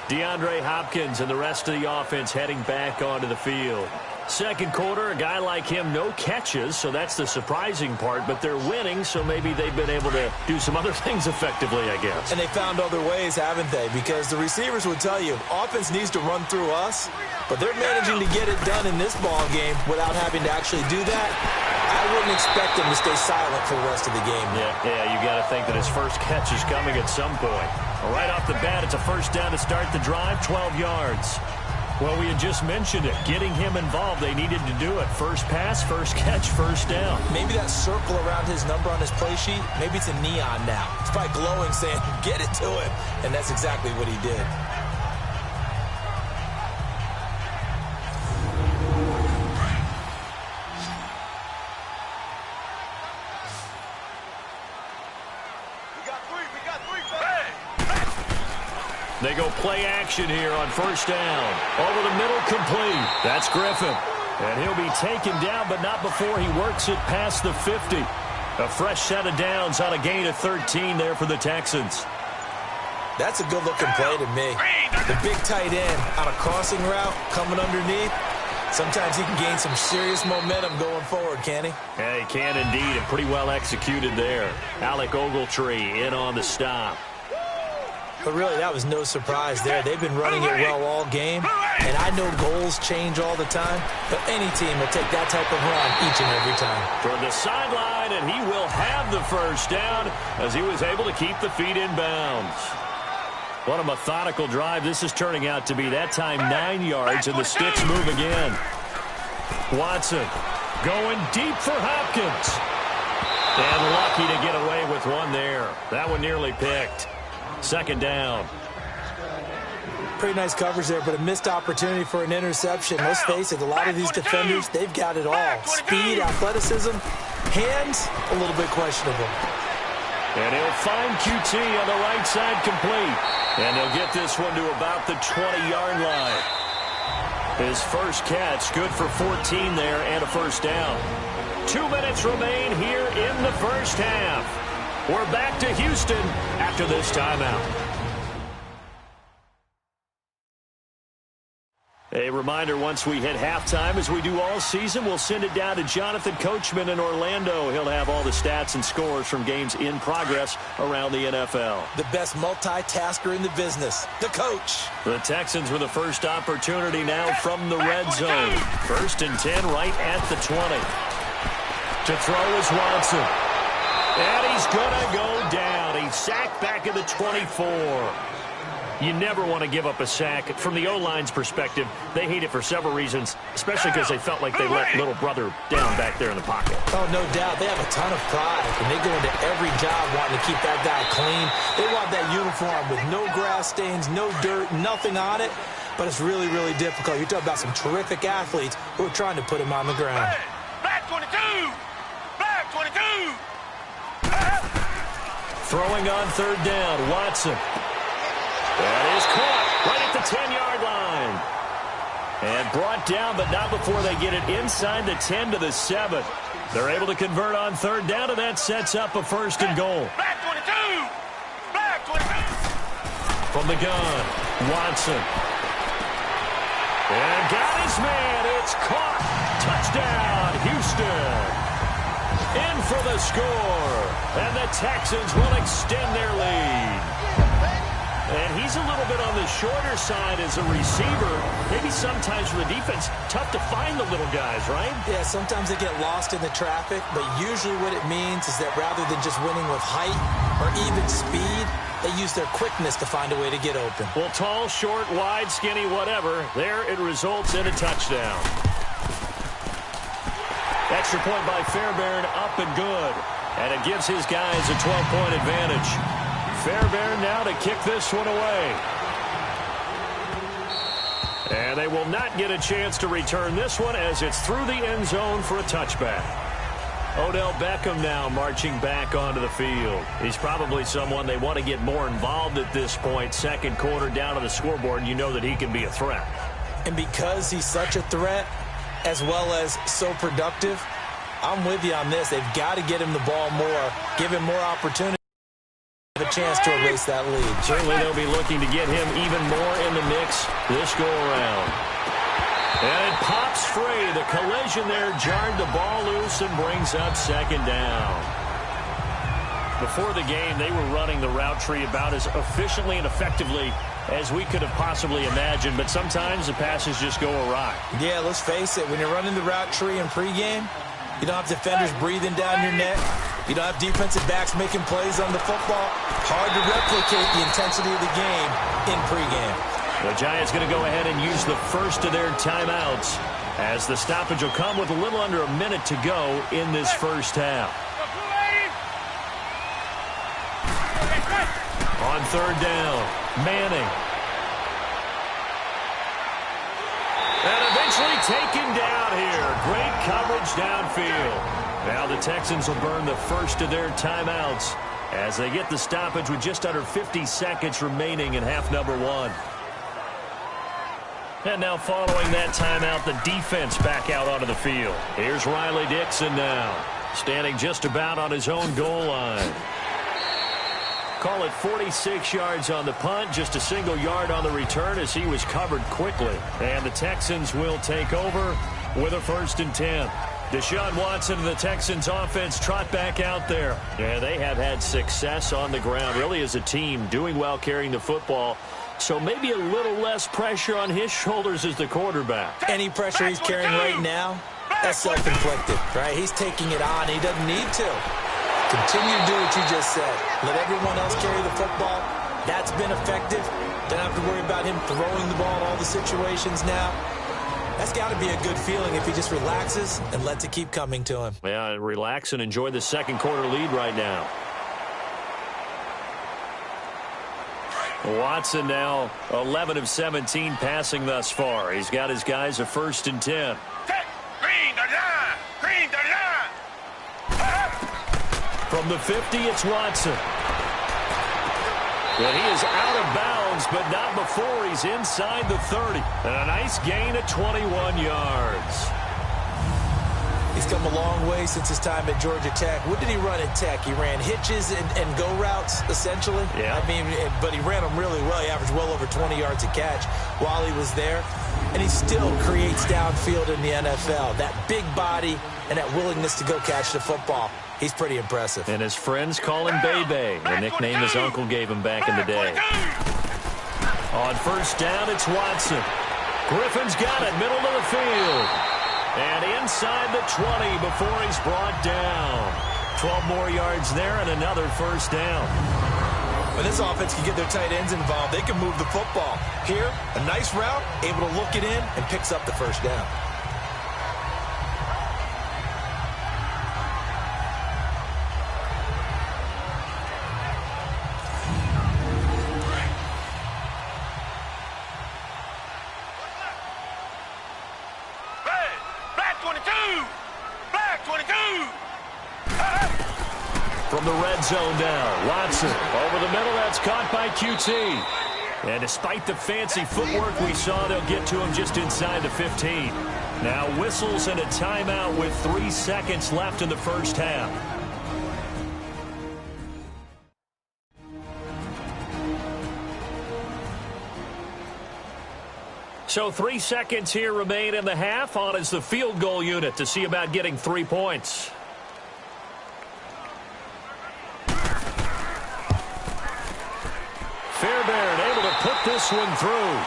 DeAndre Hopkins and the rest of the offense heading back onto the field. Second quarter, a guy like him, no catches, so that's the surprising part. But they're winning, so maybe they've been able to do some other things effectively, I guess. And they found other ways, haven't they? Because the receivers would tell you, offense needs to run through us, but they're managing to get it done in this ball game without having to actually do that. I wouldn't expect them to stay silent for the rest of the game. Yeah, you got to think that his first catch is coming at some point. Well, right off the bat, it's a first down to start the drive, 12 yards. Well, we had just mentioned it. Getting him involved, they needed to do it. First pass, first catch, first down. Maybe that circle around his number on his play sheet, maybe it's a neon now. It's probably glowing saying, get it to him. And that's exactly what he did. They go play action here on first down. Over the middle, complete. That's Griffin. And he'll be taken down, but not before he works it past the 50. A fresh set of downs on a gain of 13 there for the Texans. That's a good-looking play to me. The big tight end on a crossing route coming underneath. Sometimes he can gain some serious momentum going forward, can he? Yeah, he can indeed, and pretty well executed there. Alec Ogletree in on the stop. But really, that was no surprise there. They've been running it well all game, and I know goals change all the time, but any team will take that type of run each and every time. Toward the sideline, and he will have the first down as he was able to keep the feet in bounds. What a methodical drive this is turning out to be. That time 9 yards, and the sticks move again. Watson going deep for Hopkins. And lucky to get away with one there. That one nearly picked. Second down. Pretty nice coverage there, but a missed opportunity for an interception. Let's face it, a lot of these defenders, they've got it all. Speed, athleticism, hands, a little bit questionable. And he'll find QT on the right side complete. And they'll get this one to about the 20-yard line. His first catch, good for 14 there and a first down. 2 minutes remain here in the first half. We're back to Houston after this timeout. A reminder, once we hit halftime, as we do all season, we'll send it down to Jonathan Coachman in Orlando. He'll have all the stats and scores from games in progress around the NFL. The best multitasker in the business, the coach. The Texans with the first opportunity now from the red zone. 1st and 10 right at the 20. To throw is Watson. And he's going to go down. He's sacked back at the 24. You never want to give up a sack. From the O-line's perspective, they hate it for several reasons, especially because they felt like they let little brother down back there in the pocket. Oh, no doubt. They have a ton of pride, and they go into every job wanting to keep that guy clean. They want that uniform with no grass stains, no dirt, nothing on it, but it's really, really difficult. You're talking about some terrific athletes who are trying to put him on the ground. Hey, black 22! Black 22! Throwing on 3rd down, Watson. That is caught right at the 10-yard line. And brought down, but not before they get it inside the 10 to the 7. They're able to convert on 3rd down, and that sets up a 1st and goal. Black 22! Black 22! From the gun, Watson. And got his man. It's caught. Touchdown, Houston. In for the score. And the Texans will extend their lead. And he's a little bit on the shorter side as a receiver. Maybe sometimes for the defense, tough to find the little guys, right? Yeah, sometimes they get lost in the traffic, but usually what it means is that rather than just winning with height or even speed, they use their quickness to find a way to get open. Well, tall, short, wide, skinny, whatever, there it results in a touchdown. Extra point by Fairbairn, up and good. And it gives his guys a 12-point advantage. Fairbairn now to kick this one away. And they will not get a chance to return this one as it's through the end zone for a touchback. Odell Beckham now marching back onto the field. He's probably someone they want to get more involved at this point. 2nd quarter down on the scoreboard, and you know that he can be a threat. And because he's such a threat, as well as so productive, I'm with you on this. They've got to get him the ball more, give him more opportunity. A chance to erase that lead. Certainly they'll be looking to get him even more in the mix this go-around. And it pops free. The collision there jarred the ball loose and brings up 2nd down. Before the game, they were running the route tree about as efficiently and effectively as we could have possibly imagined, but sometimes the passes just go awry. Yeah, let's face it. When you're running the route tree in pregame, you don't have defenders breathing down your neck. You don't have defensive backs making plays on the football. Hard to replicate the intensity of the game in pregame. The Giants going to go ahead and use the first of their timeouts as the stoppage will come with a little under a minute to go in this first half. On 3rd down, Manning. And eventually taken down here. Great coverage downfield. Now the Texans will burn the first of their timeouts as they get the stoppage with just under 50 seconds remaining in half number 1. And now following that timeout, the defense back out onto the field. Here's Riley Dixon now, standing just about on his own goal line. Call it 46 yards on the punt, just a single yard on the return as he was covered quickly. And the Texans will take over with a 1st and 10. Deshaun Watson and the Texans offense trot back out there. Yeah, they have had success on the ground, really as a team, doing well carrying the football. So maybe a little less pressure on his shoulders as the quarterback. Any pressure he's carrying right now, that's self-inflicted, right? He's taking it on. He doesn't need to. Continue to do what you just said. Let everyone else carry the football. That's been effective. Don't have to worry about him throwing the ball in all the situations now. That's got to be a good feeling if he just relaxes and lets it keep coming to him. Yeah, relax and enjoy the second quarter lead right now. Watson now 11 of 17 passing thus far. He's got his guys a 1st and 10. Green the line! Green the line! From the 50, it's Watson. And he is out of bounds, but not before he's inside the 30. And a nice gain of 21 yards. He's come a long way since his time at Georgia Tech. What did he run at Tech? He ran hitches and go routes, essentially. Yeah. I mean, but he ran them really well. He averaged well over 20 yards a catch while he was there. And he still creates downfield in the NFL. That big body and that willingness to go catch the football. He's pretty impressive. And his friends call him Bebe, the nickname his uncle gave him back in the day. On 1st down, it's Watson. Griffin's got it, middle of the field. And inside the 20 before he's brought down. 12 more yards there and another 1st down. When this offense can get their tight ends involved, they can move the football. Here, a nice route, able to look it in, and picks up the 1st down. From the red zone now, Watson over the middle, that's caught by QT. And despite the fancy footwork we saw, they'll get to him just inside the 15. Now whistles and a timeout with 3 seconds left in the 1st half. So 3 seconds here remain in the half. On is the field goal unit to see about getting 3 points. Fairbairn able to put this one through.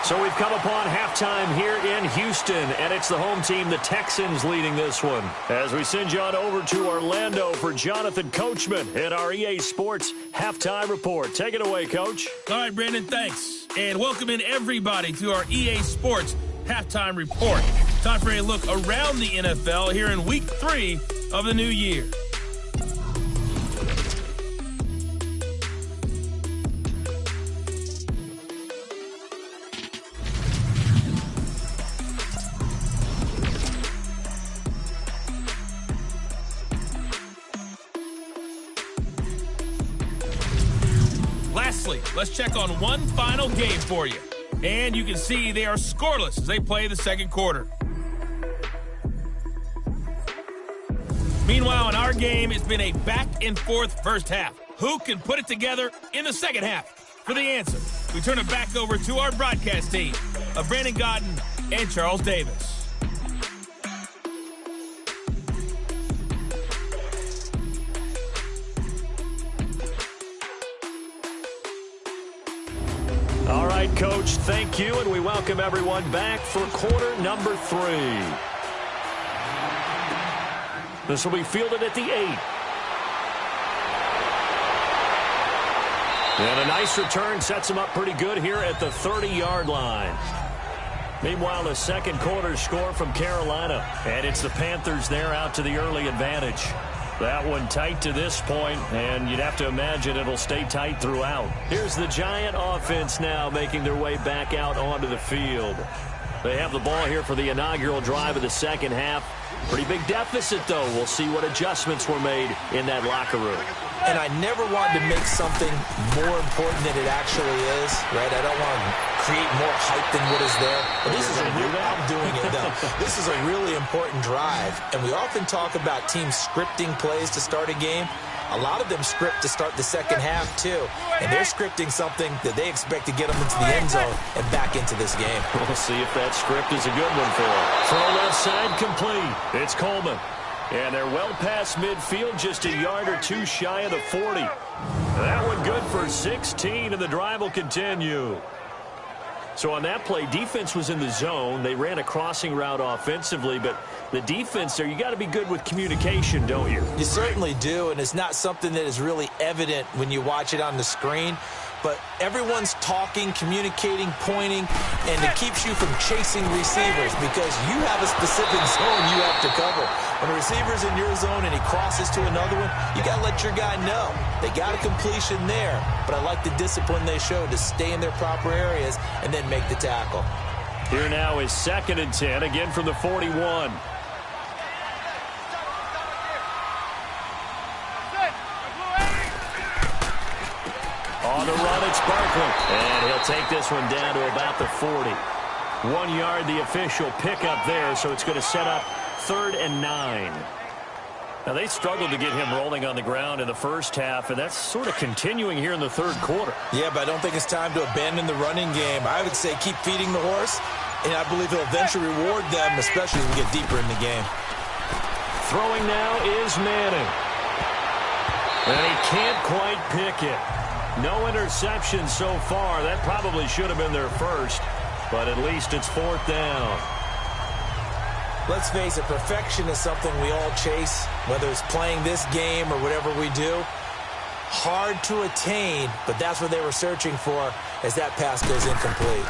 So we've come upon halftime here in Houston, and it's the home team, the Texans, leading this one. As we send you on over to Orlando for Jonathan Coachman at our EA Sports Halftime Report. Take it away, Coach. All right, Brandon, thanks. And welcome in everybody to our EA Sports Halftime Report. Time for a look around the NFL here in Week 3 of the new year. Lastly, let's check on one final game for you. And you can see they are scoreless as they play the second quarter. Meanwhile, in our game, it's been a back-and-forth first half. Who can put it together in the second half? For the answer, we turn it back over to our broadcast team of Brandon Godden and Charles Davis. All right, Coach, thank you, and we welcome everyone back for quarter number 3. This will be fielded at the 8. And a nice return sets him up pretty good here at the 30-yard line. Meanwhile, the second quarter score from Carolina, and it's the Panthers there out to the early advantage. That one tight to this point, and you'd have to imagine it'll stay tight throughout. Here's the Giant offense now making their way back out onto the field. They have the ball here for the inaugural drive of the second half. Pretty big deficit, though. We'll see what adjustments were made in that locker room. and I never wanted to make something more important than it actually is, right? I don't want to create more hype than what is there. But this is I'm doing it, though. This is a really important drive, and we often talk about teams scripting plays to start a game. A lot of them script to start the second half, too. And they're scripting something that they expect to get them into the end zone and back into this game. We'll see if that script is a good one for them. Throw left side complete. It's Coleman. And they're well past midfield, just a yard or two shy of the 40. That one good for 16, and the drive will continue. So on that play, defense was in the zone. They ran a crossing route offensively, but the defense there, you got to be good with communication, don't you? You certainly do, and it's not something that is really evident when you watch it on the screen. But everyone's talking, communicating, pointing, and it keeps you from chasing receivers because you have a specific zone you have to cover. When a receiver's in your zone and he crosses to another one, you got to let your guy know. They got a completion there, but I like the discipline they showed to stay in their proper areas and then make the tackle. Here now is 2nd and 10, again from the 41. On the run, it's Barkley. And he'll take this one down to about the 40. 1 yard, the official pickup there, so it's going to set up 3rd and 9. Now, they struggled to get him rolling on the ground in the first half, and that's sort of continuing here in the 3rd quarter. Yeah, but I don't think it's time to abandon the running game. I would say keep feeding the horse, and I believe he'll eventually reward them, especially as we get deeper in the game. Throwing now is Manning. And he can't quite pick it. No interception so far. That probably should have been their first, but at least it's 4th down. Let's face it, perfection is something we all chase, whether it's playing this game or whatever we do. Hard to attain, but that's what they were searching for as that pass goes incomplete.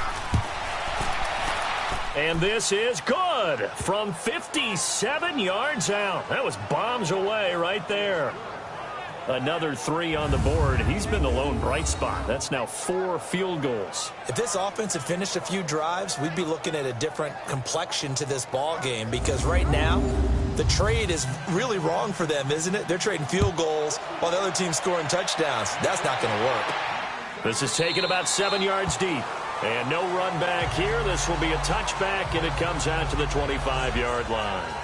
And this is good from 57 yards out. That was bombs away right there. Another 3 on the board. He's been the lone bright spot. That's now 4 field goals. If this offense had finished a few drives, we'd be looking at a different complexion to this ball game because right now, the trade is really wrong for them, isn't it? They're trading field goals while the other team's scoring touchdowns. That's not going to work. This is taken about 7 yards deep. And no run back here. This will be a touchback, and it comes out to the 25-yard line.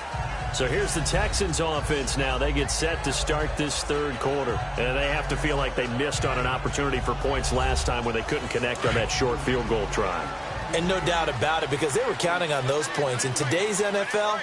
So here's the Texans offense now. They get set to start this 3rd quarter. And they have to feel like they missed on an opportunity for points last time when they couldn't connect on that short field goal try. And no doubt about it, because they were counting on those points. In today's NFL,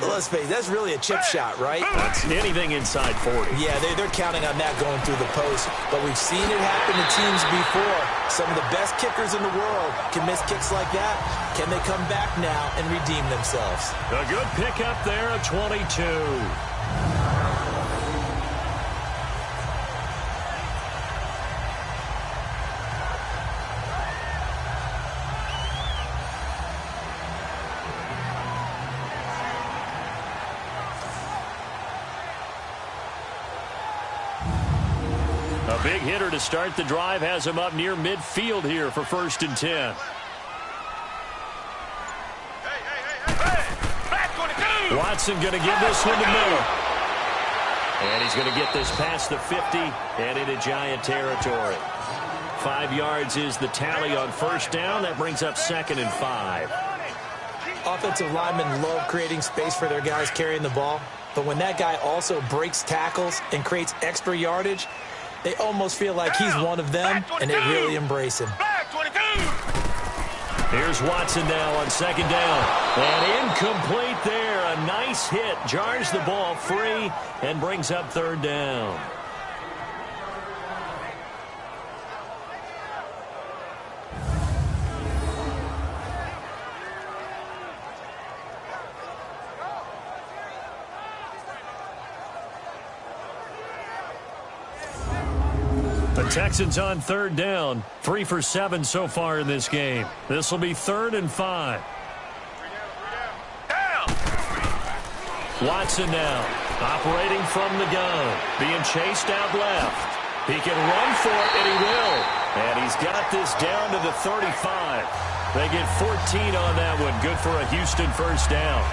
let's face it, that's really a chip shot, right? That's anything inside 40. Yeah, they're counting on that going through the post. But we've seen it happen to teams before. Some of the best kickers in the world can miss kicks like that. Can they come back now and redeem themselves? A good pickup there, a 22. A big hitter to start the drive has him up near midfield here for 1st and 10. Watson going to give this one to Miller. And he's going to get this past the 50 and into Giant territory. 5 yards is the tally on 1st down. That brings up 2nd and 5. Offensive linemen love creating space for their guys carrying the ball. But when that guy also breaks tackles and creates extra yardage, they almost feel like he's one of them, and they really embrace him. Here's Watson now on 2nd down. And incomplete there. A nice hit. Jars the ball free and brings up 3rd down. The Texans on 3rd down. 3 for 7 so far in this game. This will be 3rd and 5. Watson now operating from the gun. Being chased out left. He can run for it, and he will. And he's got this down to the 35. They get 14 on that one. Good for a Houston 1st down.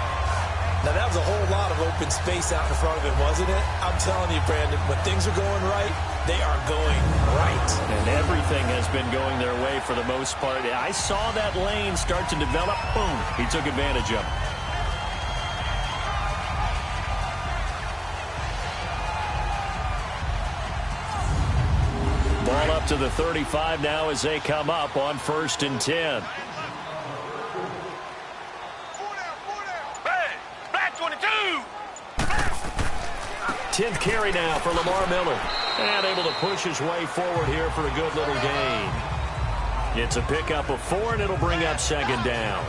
Now, that was a whole lot of open space out in front of him, wasn't it? I'm telling you, Brandon, when things are going right, they are going right. And everything has been going their way for the most part. I saw that lane start to develop. Boom. He took advantage of it. Ball up to the 35 now as they come up on 1st and 10. 10th carry now for Lamar Miller. And able to push his way forward here for a good little gain. It's a pickup of 4, and it'll bring up 2nd down.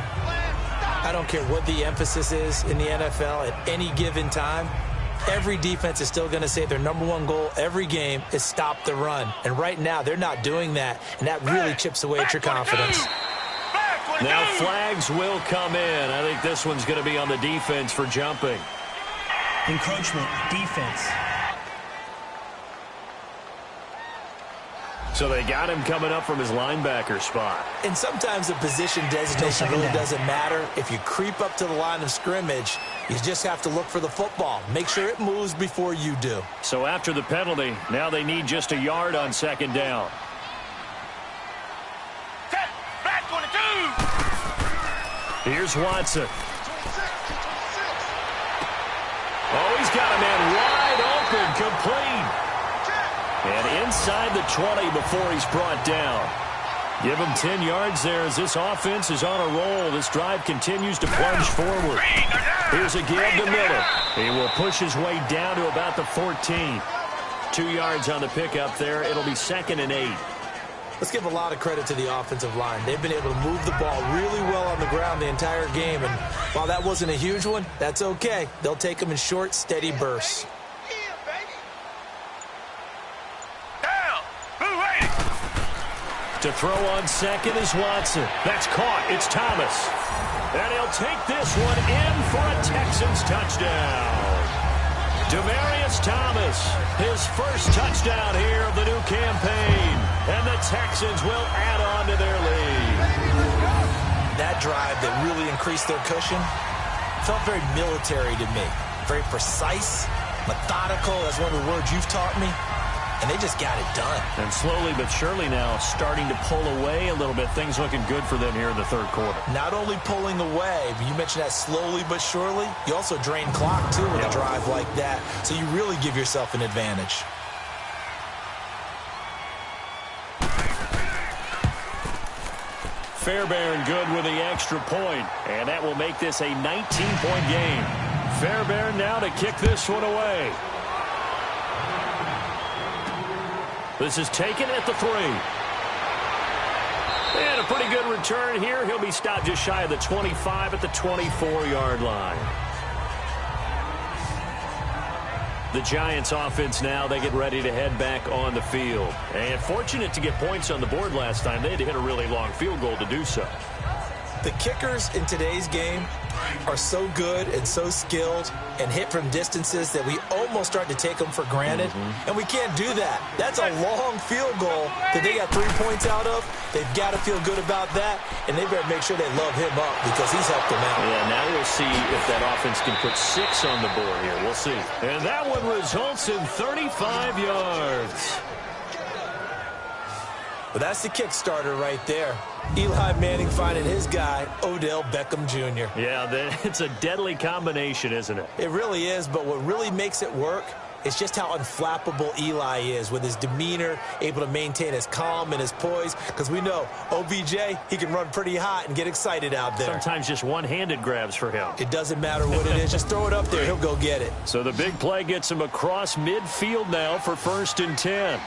I don't care what the emphasis is in the NFL at any given time. Every defense is still going to say their #1 goal every game is stop the run. And right now, they're not doing that, and that really chips away at your confidence. Now flags will come in. I think this one's going to be on the defense for jumping. Encroachment, defense. So they got him coming up from his linebacker spot. And sometimes the position designation really doesn't matter. If you creep up to the line of scrimmage, you just have to look for the football. Make sure it moves before you do. So after the penalty, now they need just a yard on 2nd down. Here's Watson. Oh, he's got a man wide open, complete. And inside the 20 before he's brought down. Give him 10 yards there as this offense is on a roll. This drive continues to plunge forward. Here's a give to Miller. He will push his way down to about the 14. 2 yards on the pickup there. It'll be 2nd and 8. Let's give a lot of credit to the offensive line. They've been able to move the ball really well on the ground the entire game. And while that wasn't a huge one, that's okay. They'll take them in short, steady bursts. To throw on 2nd is Watson. That's caught. It's Thomas. And he'll take this one in for a Texans touchdown. Demaryius Thomas, his first touchdown here of the new campaign. And the Texans will add on to their lead. That drive that really increased their cushion felt very military to me. Very precise, methodical. That's one of the words you've taught me. And they just got it done. And slowly but surely now starting to pull away a little bit. Things looking good for them here in the 3rd quarter. Not only pulling away, but you mentioned that slowly but surely. You also drain clock, too, with a drive like that. So you really give yourself an advantage. Fairbairn good with the extra point. And that will make this a 19-point game. Fairbairn now to kick this one away. This is taken at the 3. And a pretty good return here. He'll be stopped just shy of the 25 at the 24-yard line. The Giants offense now, they get ready to head back on the field. And fortunate to get points on the board last time. They had to hit a really long field goal to do so. The kickers in today's game are so good and so skilled and hit from distances that we almost start to take them for granted. And we can't do that. That's a long field goal that they got 3 points out of. They've got to feel good about that, and they better make sure they love him up because he's helped them out. Yeah, now we'll see if that offense can put 6 on the board here. We'll see. And that one results in 35 yards. Well, that's the Kickstarter right there. Eli Manning finding his guy, Odell Beckham Jr. Yeah, it's a deadly combination, isn't it? It really is, but what really makes it work is just how unflappable Eli is with his demeanor, able to maintain his calm and his poise, because we know OBJ, he can run pretty hot and get excited out there. Sometimes just one-handed grabs for him. It doesn't matter what it is. Just throw it up there. He'll go get it. So the big play gets him across midfield now for 1st and 10.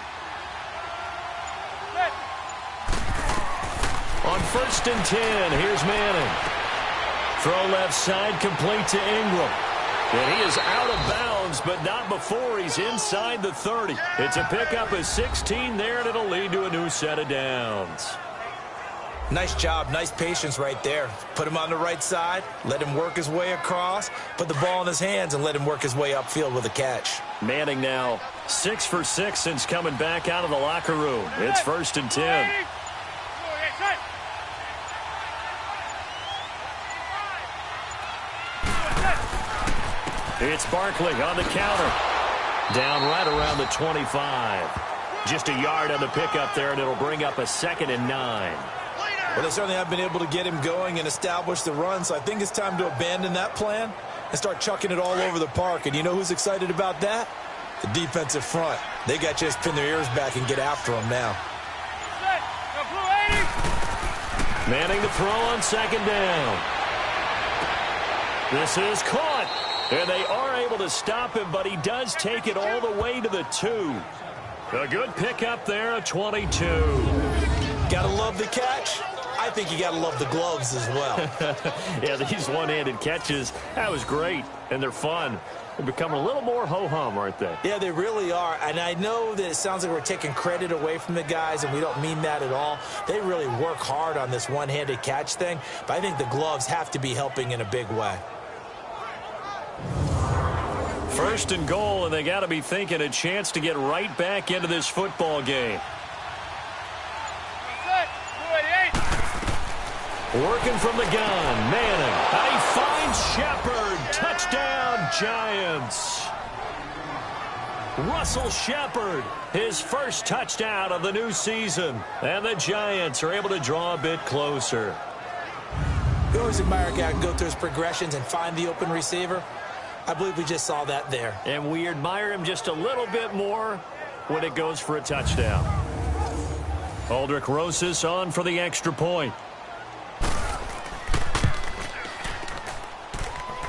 On 1st and 10, here's Manning. Throw left side, complete to Ingram. And he is out of bounds, but not before he's inside the 30. It's a pickup of 16 there, and it'll lead to a new set of downs. Nice job, nice patience right there. Put him on the right side, let him work his way across, put the ball in his hands, and let him work his way upfield with a catch. Manning now 6 for 6 since coming back out of the locker room. It's 1st and 10. It's Barkley on the counter. Down right around the 25. Just a yard on the pickup there, and it'll bring up a 2nd and 9. Well, they certainly have been able to get him going and establish the run, so I think it's time to abandon that plan and start chucking it all over the park. And you know who's excited about that? The defensive front. They got to just pin their ears back and get after him now. Manning to throw on 2nd down. This is caught. And they are able to stop him, but he does take it all the way to the 2. A good pickup there of 22. Gotta love the catch. I think you gotta love the gloves as well. Yeah, these one-handed catches, that was great, and they're fun. They're becoming a little more ho-hum, aren't they? Yeah, they really are. And I know that it sounds like we're taking credit away from the guys, and we don't mean that at all. They really work hard on this one-handed catch thing, but I think the gloves have to be helping in a big way. 1st and goal, and they got to be thinking a chance to get right back into this football game. Working from the gun, Manning. And he finds Shepard. Touchdown, Giants. Russell Shepard, his first touchdown of the new season. And the Giants are able to draw a bit closer. You always admire a guy who can go through his progressions and find the open receiver. I believe we just saw that there. And we admire him just a little bit more when it goes for a touchdown. Aldrich Rosas on for the extra point.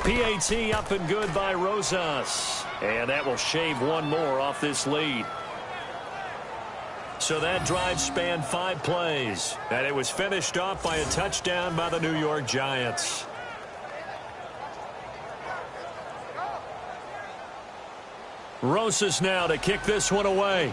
PAT up and good by Rosas. And that will shave one more off this lead. So that drive spanned 5 plays. And it was finished off by a touchdown by the New York Giants. Rosas now to kick this one away.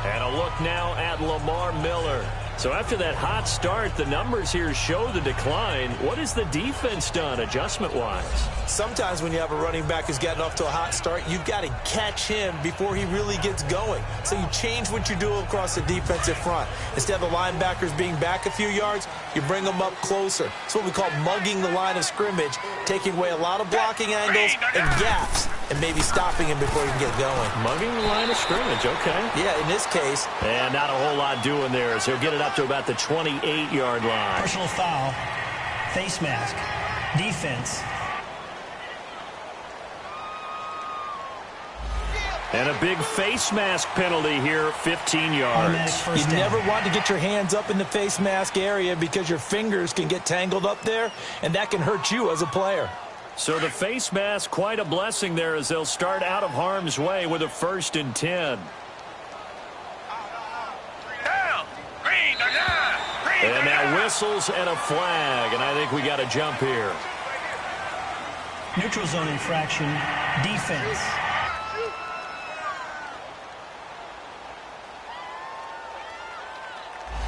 And a look now at Lamar Miller. So after that hot start, the numbers here show the decline. What has the defense done adjustment-wise? Sometimes when you have a running back who's gotten off to a hot start, you've got to catch him before he really gets going. So you change what you do across the defensive front. Instead of the linebackers being back a few yards, you bring them up closer. It's what we call mugging the line of scrimmage, taking away a lot of blocking angles and gaps, and maybe stopping him before he can get going. Mugging the line of scrimmage, okay. Yeah, in this case. And not a whole lot doing there as he'll get it up to about the 28-yard line. Personal foul, face mask, defense. And a big face mask penalty here, 15 yards. You never want to get your hands up in the face mask area because your fingers can get tangled up there, and that can hurt you as a player. So the face mask, quite a blessing there as they'll start out of harm's way with a 1st and 10. And now whistles and a flag, and I think we got a jump here. Neutral zone infraction, defense.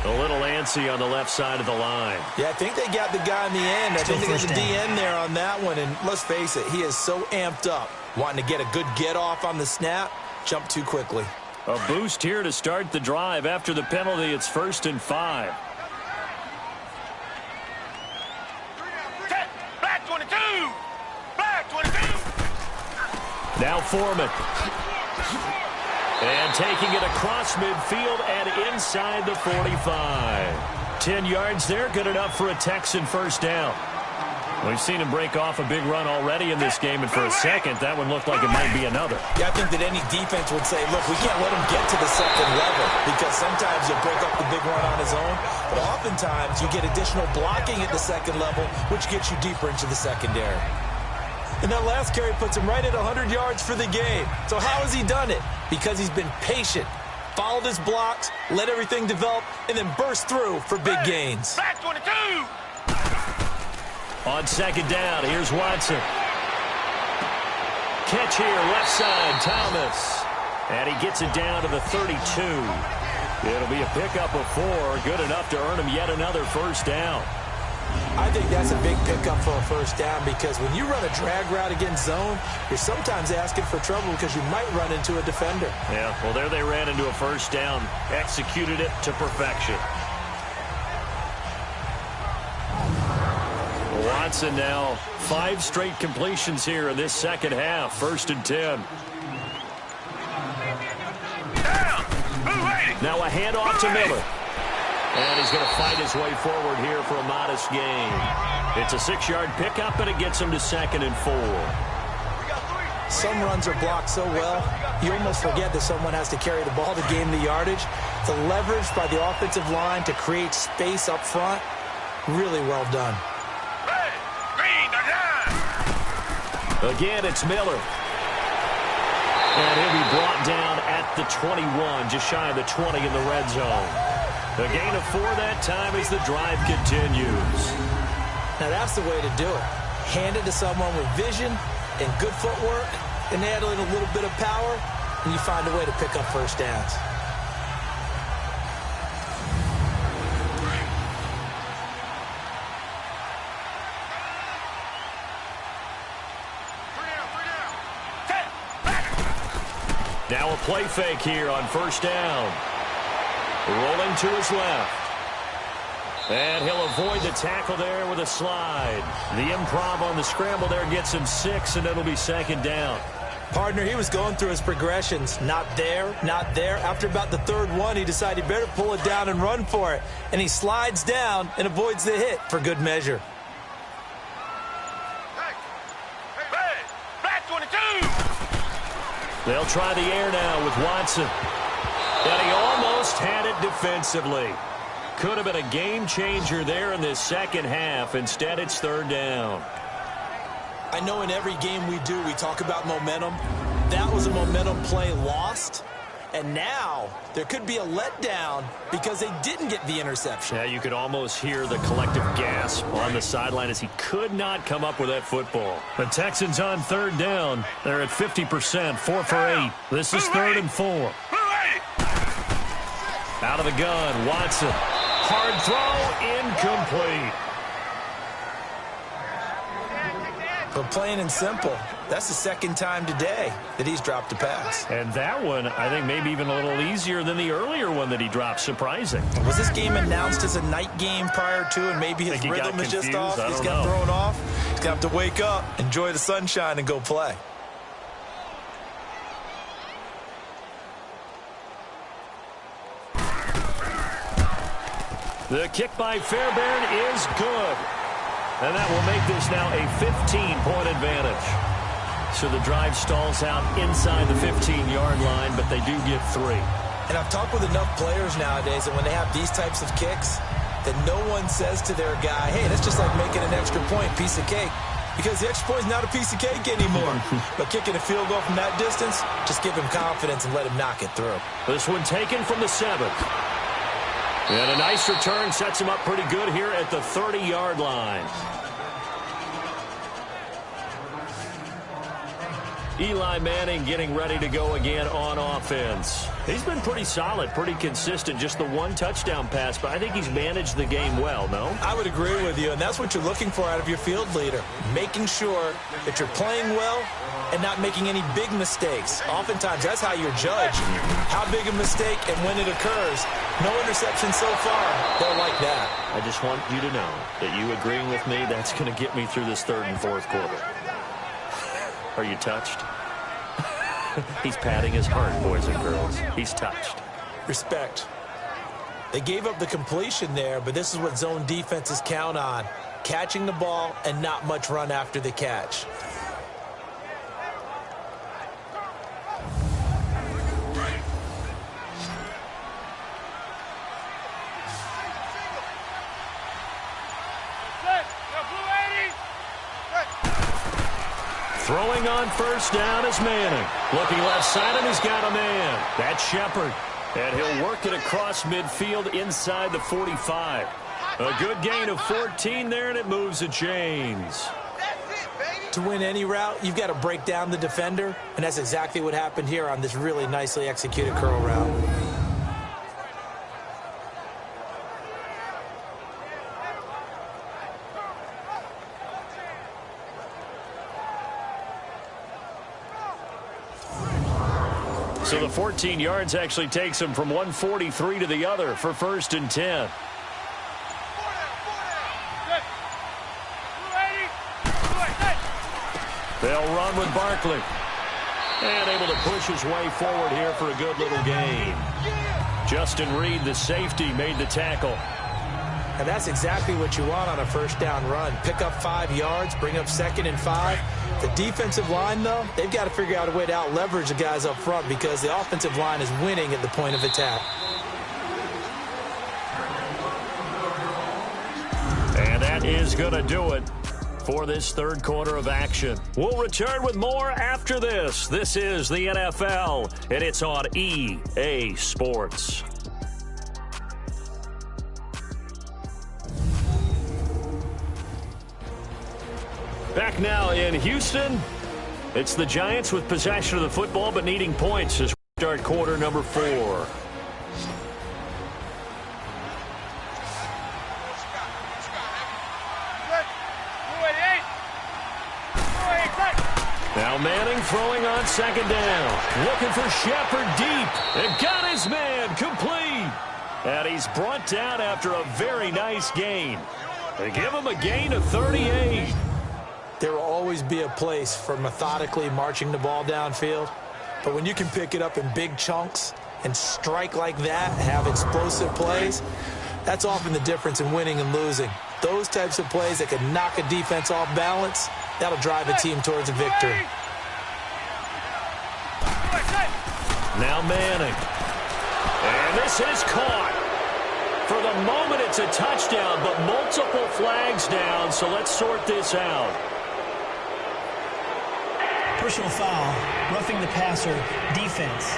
A little antsy on the left side of the line. Yeah, I think they got the guy in the end. I think they got the DN there on that one. And let's face it, he is so amped up, wanting to get a good get off on the snap, jump too quickly. A boost here to start the drive. After the penalty, it's 1st and 5. Black 22! Black 22! Now Foreman. And taking it across midfield and inside the 45. 10 yards there, good enough for a Texan 1st down. We've seen him break off a big run already in this game, and for a second, that one looked like it might be another. Yeah, I think that any defense would say, look, we can't let him get to the second level because sometimes he'll break up the big run on his own, but oftentimes you get additional blocking at the second level, which gets you deeper into the secondary. And that last carry puts him right at 100 yards for the game. So how has he done it? Because he's been patient, followed his blocks, let everything develop, and then burst through for big gains. Black 22! On 2nd down, here's Watson. Catch here, left side, Thomas. And he gets it down to the 32. It'll be a pickup of 4, good enough to earn him yet another 1st down. I think that's a big pickup for a 1st down because when you run a drag route against zone, you're sometimes asking for trouble because you might run into a defender. Yeah, well, there they ran into a 1st down, executed it to perfection. Watson now 5 straight completions here in this second half. 1st and 10. Now a handoff to Miller. And he's going to fight his way forward here for a modest gain. It's a 6-yard pickup, and it gets him to 2nd and 4. Some runs are blocked so well, you almost forget that someone has to carry the ball to gain the yardage. The leverage by the offensive line to create space up front, really well done. Again, it's Miller. And he'll be brought down at the 21, just shy of the 20 in the red zone. A gain of 4 that time as the drive continues. Now that's the way to do it. Hand it to someone with vision and good footwork, and add in a little bit of power, and you find a way to pick up first downs. Now a play fake here on 1st down. Rolling to his left. And he'll avoid the tackle there with a slide. The improv on the scramble there gets him 6, and it'll be 2nd down. Partner, he was going through his progressions. Not there, not there. After about the 3rd one, he decided he better pull it down and run for it. And he slides down and avoids the hit for good measure. Hey, black 22! They'll try the air now with Watson. And he almost had it defensively. Could have been a game changer there in this second half. Instead, it's 3rd down. I know in every game we do, we talk about momentum. That was a momentum play lost. And now there could be a letdown because they didn't get the interception. Yeah, you could almost hear the collective gasp on the sideline as he could not come up with that football. The Texans on 3rd down. They're at 50%, 4 for 8. This is 3rd and 4. Out of the gun, Watson. Hard throw, incomplete. But plain and simple, that's the 2nd time today that he's dropped a pass. And that one, I think, maybe even a little easier than the earlier one that he dropped. Surprising. Was this game announced as a night game prior to, and maybe his rhythm is just off? He's got thrown off. He's going to have to wake up, enjoy the sunshine, and go play. The kick by Fairbairn is good. And that will make this now a 15-point advantage. So the drive stalls out inside the 15-yard line, but they do get 3. And I've talked with enough players nowadays that when they have these types of kicks, that no one says to their guy, hey, that's just like making an extra point, piece of cake. Because the extra point is not a piece of cake anymore. But kicking a field goal from that distance, just give him confidence and let him knock it through. This one taken from the 7th. And a nice return sets him up pretty good here at the 30-yard line. Eli Manning getting ready to go again on offense. He's been pretty solid, pretty consistent. Just the 1 touchdown pass, but I think he's managed the game well, no? I would agree with you, and that's what you're looking for out of your field leader. Making sure that you're playing well and not making any big mistakes. Oftentimes, that's how you're judged. How big a mistake and when it occurs. No interception so far. They're like that. I just want you to know that you agreeing with me, that's going to get me through this 3rd and 4th quarter. Are you touched? He's patting his heart, boys and girls. He's touched. Respect. They gave up the completion there, but this is what zone defenses count on. Catching the ball and not much run after the catch. Throwing on 1st down is Manning. Looking left side, and he's got a man. That's Shepard. And he'll work it across midfield inside the 45. A good gain of 14 there, and it moves the chains. To win any route, you've got to break down the defender, and that's exactly what happened here on this really nicely executed curl route. So the 14 yards actually takes him from 143 to the other for 1st and 10. They'll run with Barkley. And able to push his way forward here for a good little gain. Justin Reed, the safety, made the tackle. And that's exactly what you want on a first down run. Pick up 5 yards, bring up 2nd and 5. The defensive line, though, they've got to figure out a way to out-leverage the guys up front because the offensive line is winning at the point of attack. And that is going to do it for this third quarter of action. We'll return with more after this. This is the NFL, and it's on EA Sports. Back now in Houston, it's the Giants with possession of the football but needing points as we start quarter number 4. Now Manning throwing on 2nd down. Looking for Shepard deep. And got his man complete. And he's brought down after a very nice gain. They give him a gain of 38. There will always be a place for methodically marching the ball downfield. But when you can pick it up in big chunks and strike like that, have explosive plays, that's often the difference in winning and losing. Those types of plays that can knock a defense off balance, that'll drive a team towards a victory. Now Manning. And this is caught. For the moment, it's a touchdown, but multiple flags down, so let's sort this out. Personal foul, roughing the passer, defense.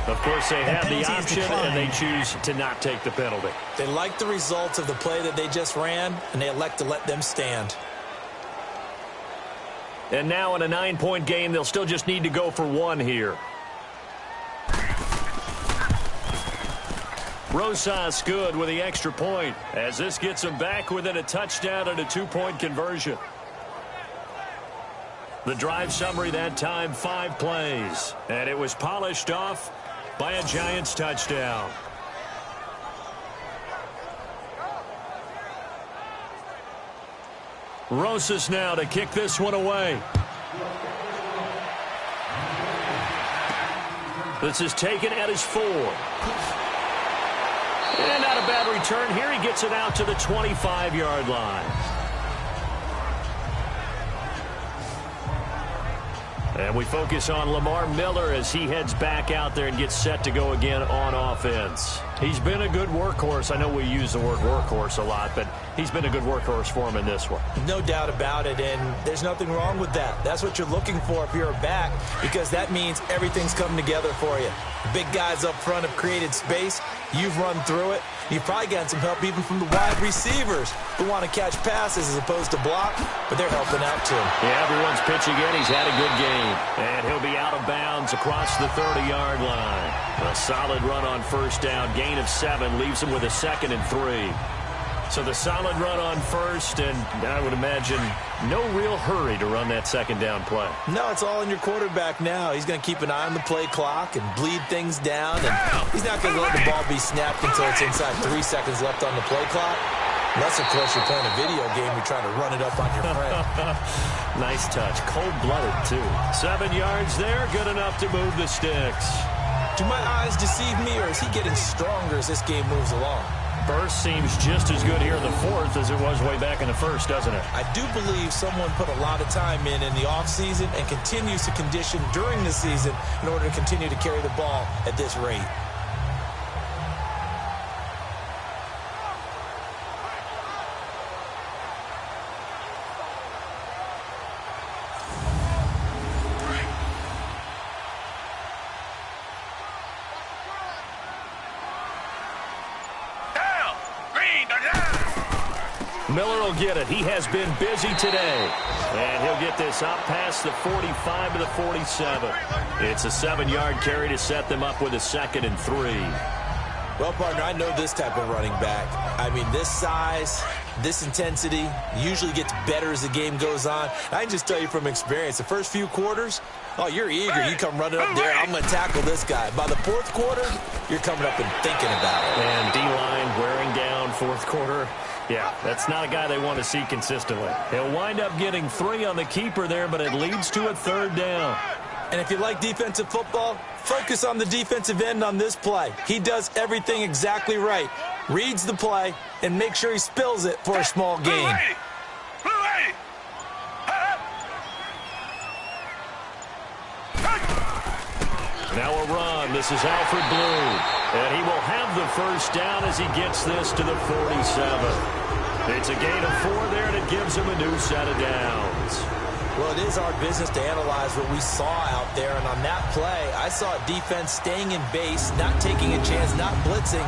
Of course, they have the option, and they choose to not take the penalty. They like the results of the play that they just ran, and they elect to let them stand. And now in a 9-point game, they'll still just need to go for 1 here. Rosas good with the extra point as this gets them back within a touchdown and a 2-point conversion. The drive summary that time, 5 plays. And it was polished off by a Giants touchdown. Rosas now to kick this one away. This is taken at his 4. And not a bad return here. He gets it out to the 25-yard line. And we focus on Lamar Miller as he heads back out there and gets set to go again on offense. He's been a good workhorse. I know we use the word workhorse a lot, but he's been a good workhorse for him in this one. No doubt about it, and there's nothing wrong with that. That's what you're looking for if you're a back, because that means everything's coming together for you. The big guys up front have created space. You've run through it. You've probably gotten some help even from the wide receivers who want to catch passes as opposed to block, but they're helping out too. Yeah, everyone's pitching in. He's had a good game. And he'll be out of bounds across the 30-yard line. A solid run on first down. Gain of 7 leaves him with a 2nd and 3. So the solid run on first, and I would imagine no real hurry to run that 2nd down play. No, it's all in your quarterback now. He's going to keep an eye on the play clock and bleed things down, and he's not going to let the ball be snapped until it's inside 3 seconds left on the play clock. Unless, of course, you're playing a video game, you're trying to run it up on your friend. Nice touch. Cold-blooded, too. 7 yards there, good enough to move the sticks. Do my eyes deceive me, or is he getting stronger as this game moves along? Burst seems just as good here in the 4th as it was way back in the 1st, doesn't it? I do believe someone put a lot of time in the offseason and continues to condition during the season in order to continue to carry the ball at this rate. Miller will get it. He has been busy today. And he'll get this up past the 45 to the 47. It's a 7-yard carry to set them up with a 2nd and 3. Well, partner, I know this type of running back. I mean, this size, this intensity usually gets better as the game goes on. I can just tell you from experience, the first few quarters, oh, you're eager. You come running up there, I'm going to tackle this guy. By the 4th quarter, you're coming up and thinking about it. And D-line wearing down 4th quarter. Yeah, that's not a guy they want to see consistently. He'll wind up getting 3 on the keeper there, but it leads to a 3rd down. And if you like defensive football, focus on the defensive end on this play. He does everything exactly right. Reads the play and makes sure he spills it for a small gain. Now a run. This is Alfred Blue. And he will have the 1st down as he gets this to the 47. It's a gain of 4 there, and it gives him a new set of downs. Well, it is our business to analyze what we saw out there. And on that play, I saw a defense staying in base, not taking a chance, not blitzing,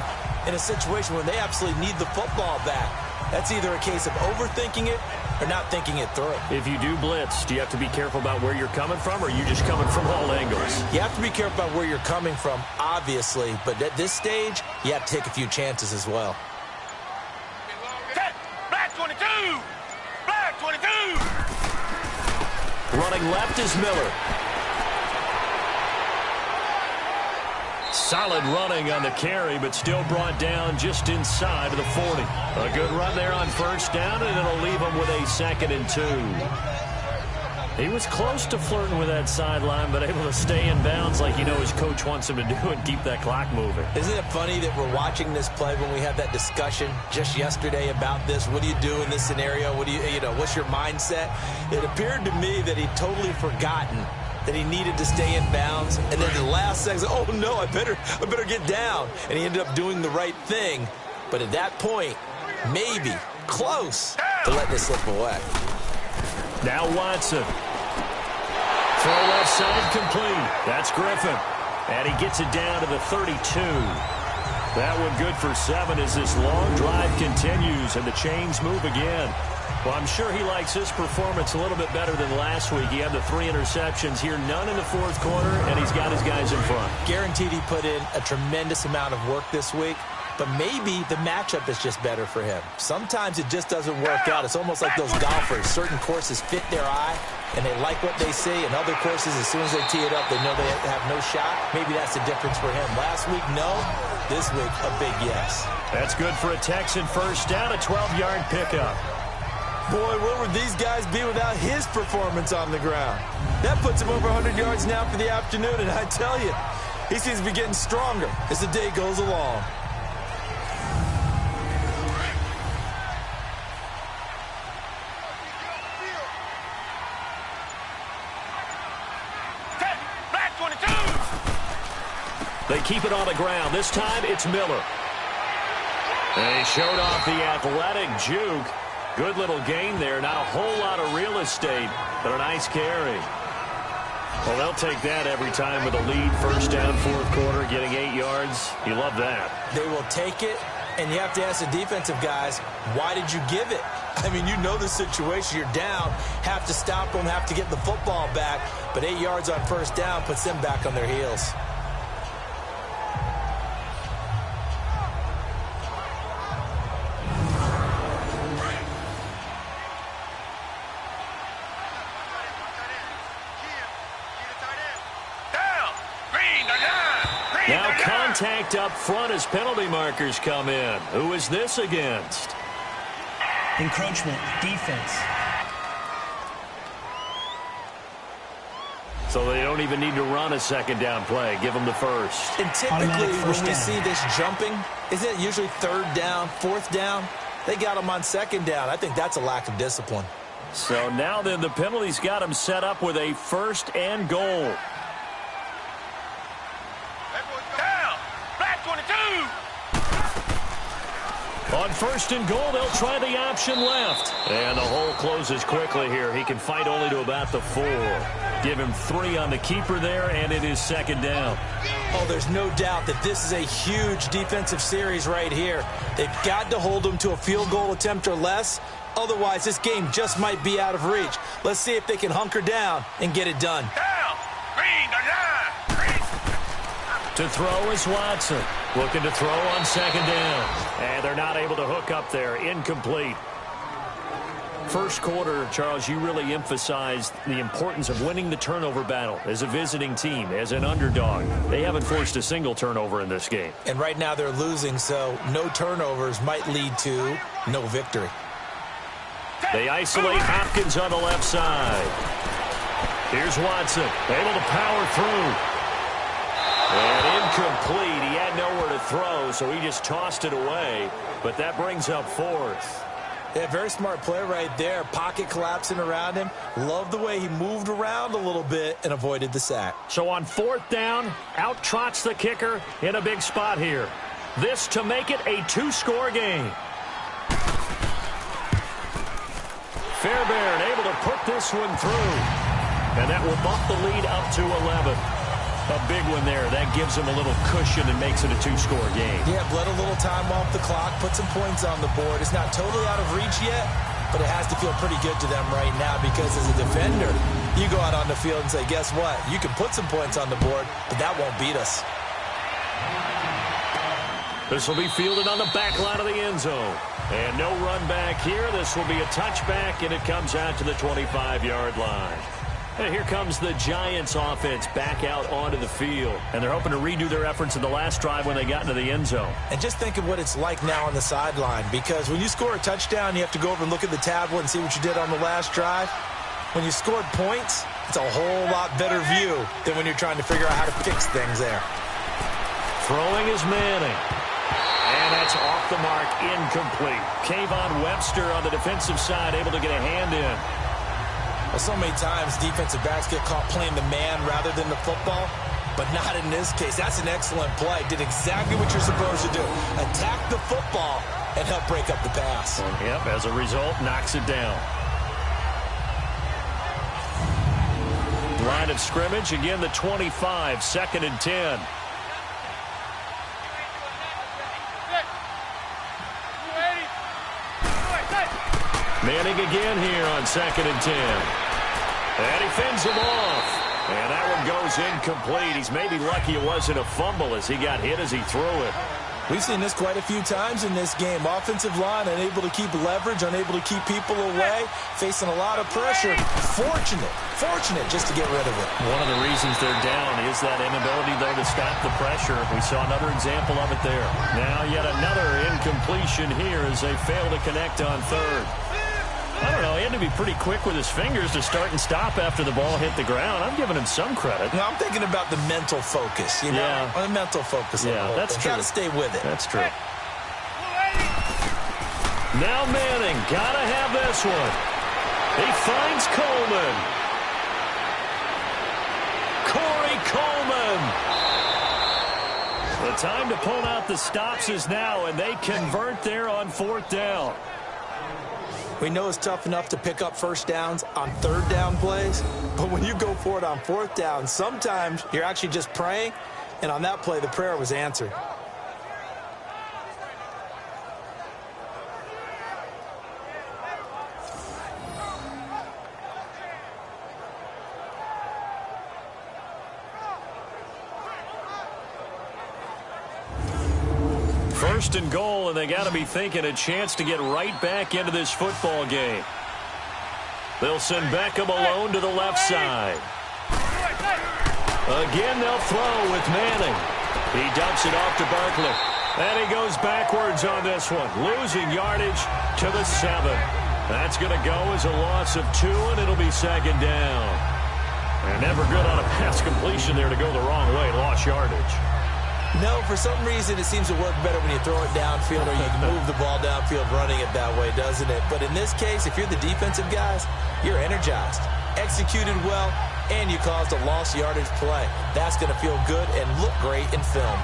in a situation where they absolutely need the football back. That's either a case of overthinking it or not thinking it through. If you do blitz, do you have to be careful about where you're coming from, or are you just coming from all angles? You have to be careful about where you're coming from, obviously. But at this stage, you have to take a few chances as well. Black 22! Black 22! Running left is Miller. Solid running on the carry, but still brought down just inside of the 40. A good run there on 1st down, and it'll leave him with a 2nd and 2. He was close to flirting with that sideline, but able to stay in bounds like his coach wants him to do and keep that clock moving. Isn't it funny that we're watching this play when we had that discussion just yesterday about this? What do you do in this scenario? What do what's your mindset? It appeared to me that he'd totally forgotten that he needed to stay in bounds, and then the last second, oh no, I better get down. And he ended up doing the right thing. But at that point, maybe close to letting it slip away. Now Watson. Throw left side complete. That's Griffin. And he gets it down to the 32. That one good for 7 as this long drive continues and the chains move again. Well, I'm sure he likes his performance a little bit better than last week. He had the 3 interceptions here, none in the 4th quarter, and he's got his guys in front. Guaranteed he put in a tremendous amount of work this week, but maybe the matchup is just better for him. Sometimes it just doesn't work out. It's almost like those golfers. Certain courses fit their eye, and they like what they see, and other courses, as soon as they tee it up, they know they have no shot. Maybe that's the difference for him. Last week, no. This week, a big yes. That's good for a Texan 1st down, a 12-yard pickup. Boy, where would these guys be without his performance on the ground? That puts him over 100 yards now for the afternoon, and I tell you, he seems to be getting stronger as the day goes along. Black 22! They keep it on the ground. This time, it's Miller. And he showed off the athletic juke. Good little gain there. Not a whole lot of real estate, but a nice carry. Well, they'll take that every time with a lead. 1st down, 4th quarter, getting 8 yards. You love that. They will take it, and you have to ask the defensive guys, why did you give it? I mean, you know the situation. You're down, have to stop them, have to get the football back, but 8 yards on 1st down puts them back on their heels. Now contact up front as penalty markers come in. Who is this against? Encroachment, defense. So they don't even need to run a 2nd down play. Give them the 1st. And typically when we see this jumping, isn't it usually 3rd down, 4th down? They got them on 2nd down. I think that's a lack of discipline. So now then the penalties got him set up with a 1st and goal. On 1st and goal, they'll try the option left. And the hole closes quickly here. He can fight only to about the 4. Give him 3 on the keeper there, and it is 2nd down. Oh, there's no doubt that this is a huge defensive series right here. They've got to hold them to a field goal attempt or less. Otherwise, this game just might be out of reach. Let's see if they can hunker down and get it done. To throw is Watson. Looking to throw on 2nd down. And they're not able to hook up there. Incomplete. First quarter, Charles, you really emphasized the importance of winning the turnover battle as a visiting team, as an underdog. They haven't forced a single turnover in this game. And right now they're losing, so no turnovers might lead to no victory. They isolate Hopkins on the left side. Here's Watson, able to power through. And incomplete. He had nowhere to throw, so he just tossed it away. But that brings up fourth. Yeah, very smart play right there. Pocket collapsing around him. Love the way he moved around a little bit and avoided the sack. So on fourth down, out trots the kicker in a big spot here. This to make it a two-score game. Fairbairn able to put this one through. And that will bump the lead up to 11. A big one there. That gives them a little cushion and makes it a two-score game. Yeah, let a little time off the clock, put some points on the board. It's not totally out of reach yet, but it has to feel pretty good to them right now because as a defender, you go out on the field and say, guess what? You can put some points on the board, but that won't beat us. This will be fielded on the back line of the end zone. And no run back here. This will be a touchback, and it comes out to the 25-yard line. And here comes the Giants offense back out onto the field. And they're hoping to redo their efforts in the last drive when they got into the end zone. And just think of what it's like now on the sideline, because when you score a touchdown, you have to go over and look at the tablet and see what you did on the last drive. When you scored points, it's a whole lot better view than when you're trying to figure out how to fix things there. Throwing is Manning. And that's off the mark, incomplete. Kayvon Webster on the defensive side, able to get a hand in. Well, so many times defensive backs get caught playing the man rather than the football, but not in this case. That's an excellent play. Did exactly what you're supposed to do. Attack the football and help break up the pass. Yep, as a result, knocks it down. Line of scrimmage, again the 25, 2nd and 10. Manning again here on 2nd and 10. And he fends him off. And that one goes incomplete. He's maybe lucky it wasn't a fumble as he got hit as he threw it. We've seen this quite a few times in this game. Offensive line unable to keep leverage, unable to keep people away, facing a lot of pressure. Fortunate just to get rid of it. One of the reasons they're down is that inability, though, to stop the pressure. We saw another example of it there. Now yet another incompletion here as they fail to connect on third. I don't know. He had to be pretty quick with his fingers to start and stop after the ball hit the ground. I'm giving him some credit. No, I'm thinking about the mental focus, you know? Yeah. The mental focus. Yeah, that's true. Got to stay with it. That's true. Now Manning, got to have this one. He finds Coleman. Corey Coleman. The time to pull out the stops is now, and they convert there on 4th down. We know it's tough enough to pick up first downs on 3rd down plays, but when you go for it on 4th down, sometimes you're actually just praying, and on that play, the prayer was answered. First and goal, and they got to be thinking a chance to get right back into this football game. They'll send Beckham alone to the left side. Again, they'll throw with Manning. He dumps it off to Barkley. And he goes backwards on this one, losing yardage to the 7. That's going to go as a loss of 2, and it'll be 2nd down. And never good on a pass completion there to go the wrong way, lost yardage. No, for some reason it seems to work better when you throw it downfield or you can move the ball downfield running it that way, doesn't it? But in this case, if you're the defensive guys, you're energized, executed well, and you caused a lost yardage play. That's going to feel good and look great in film.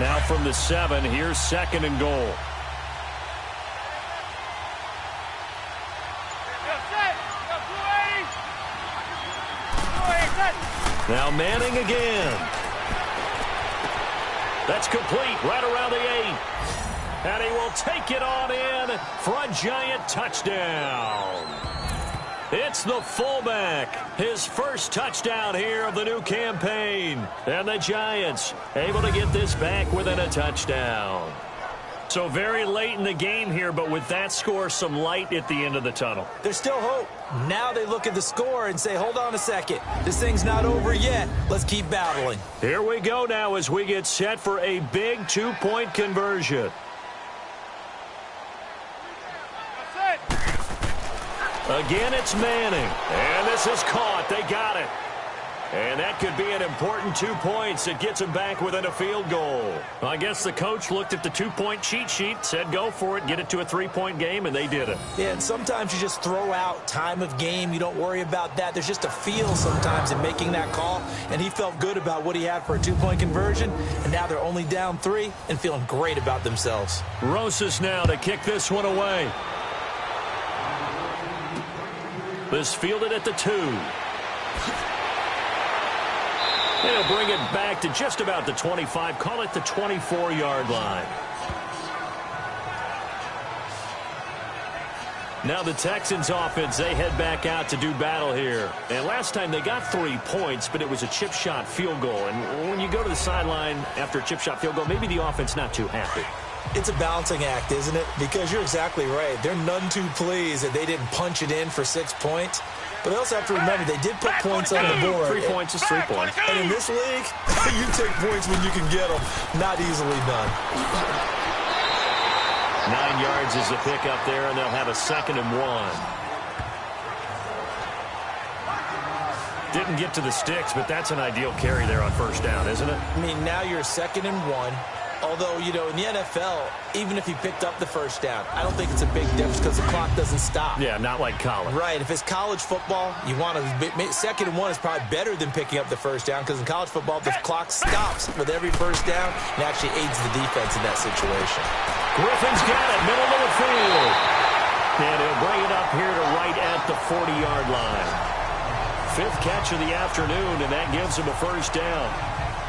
Now from the 7, here's 2nd and goal. Now Manning again. That's complete right around the 8. And he will take it on in for a Giant touchdown. It's the fullback. His first touchdown here of the new campaign. And the Giants able to get this back within a touchdown. So very late in the game here, but with that score, some light at the end of the tunnel. There's still hope. Now they look at the score and say, hold on a second. This thing's not over yet. Let's keep battling. Here we go now as we get set for a big 2-point conversion. Again, it's Manning. And this is caught. They got it. And that could be an important 2 points. It gets them back within a field goal. Well, I guess the coach looked at the 2-point cheat sheet, said go for it, get it to a 3-point game, and they did it. Yeah, and sometimes you just throw out time of game. You don't worry about that. There's just a feel sometimes in making that call, and he felt good about what he had for a 2-point conversion, and now they're only down 3 and feeling great about themselves. Rosas now to kick this one away. This fielded at the 2. They'll bring it back to just about the 25. Call it the 24-yard line. Now the Texans offense, they head back out to do battle here. And last time they got 3 points, but it was a chip shot field goal. And when you go to the sideline after a chip shot field goal, maybe the offense not too happy. It's a balancing act, isn't it? Because you're exactly right. They're none too pleased that they didn't punch it in for 6 points. But they also have to remember they did put points on the board. 3 points is 3 points. And in this league, you take points when you can get them. Not easily done. 9 yards is the pickup there, and they'll have a 2nd and 1. Didn't get to the sticks, but that's an ideal carry there on first down, isn't it? I mean, now you're 2nd and 1. Although, you know, in the NFL, even if he picked up the first down, I don't think it's a big difference because the clock doesn't stop. Yeah, not like college. Right. If it's college football, you want to 2nd and 1 is probably better than picking up the first down because in college football, the clock stops with every first down and actually aids the defense in that situation. Griffin's got it, middle of the field. And he'll bring it up here to right at the 40-yard line. 5th catch of the afternoon, and that gives him a first down.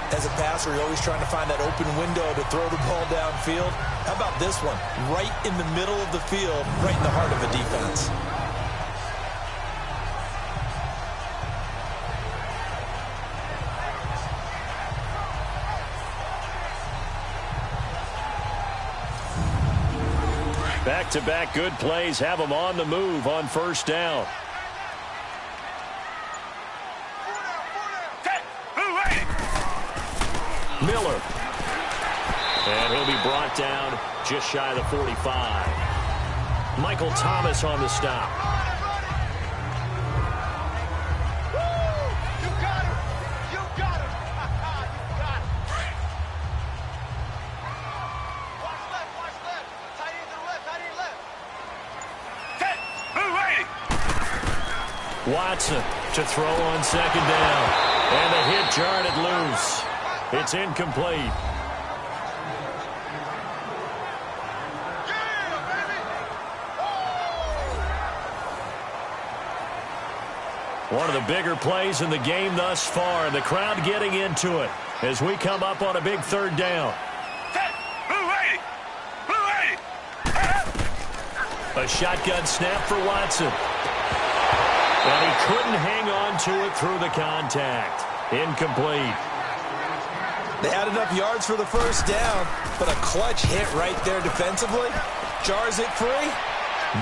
As a passer, you're always trying to find that open window to throw the ball downfield. How about this one? Right in the middle of the field, right in the heart of a defense. Back-to-back good plays have them on the move on first down. Miller. And he'll be brought down just shy of the 45. Michael Thomas on the stop. You got him. You got him. You got him. Watch left. Watch left. Tight end to the left. Tight end left. Who waiting? Watson to throw on 2nd down. And the hit jarred it loose. It's incomplete. One of the bigger plays in the game thus far, and the crowd getting into it as we come up on a big 3rd down. A shotgun snap for Watson. And he couldn't hang on to it through the contact. Incomplete. They had enough yards for the first down, but a clutch hit right there defensively. Jars it free.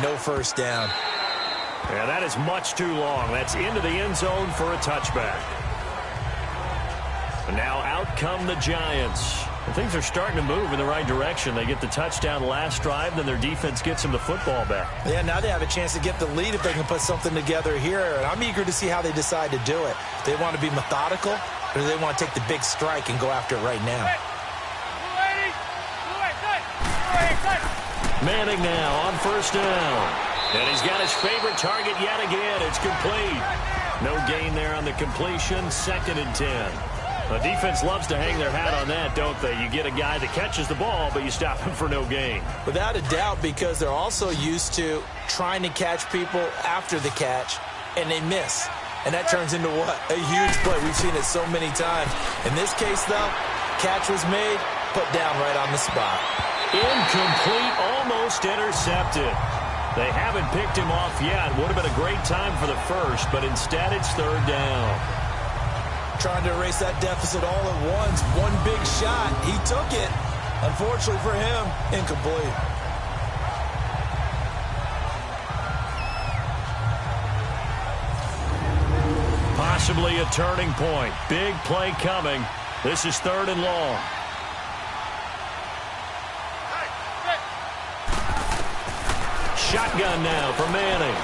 No first down. Yeah, that is much too long. That's into the end zone for a touchback. And now out come the Giants. And things are starting to move in the right direction. They get the touchdown last drive, then their defense gets them the football back. Yeah, now they have a chance to get the lead if they can put something together here. And I'm eager to see how they decide to do it. They want to be methodical, or do they want to take the big strike and go after it right now? Manning now on first down. And he's got his favorite target yet again. It's complete. No gain there on the completion. 2nd and 10. The defense loves to hang their hat on that, don't they? You get a guy that catches the ball, but you stop him for no gain. Without a doubt, because they're also used to trying to catch people after the catch, and they miss. And that turns into what? A huge play. We've seen it so many times. In this case, though, catch was made, put down right on the spot. Incomplete, almost intercepted. They haven't picked him off yet. Would have been a great time for the first, but instead it's third down. Trying to erase that deficit all at once. One big shot. He took it. Unfortunately for him, incomplete. Possibly a turning point. Big play coming. This is third and long. Shotgun now for Manning.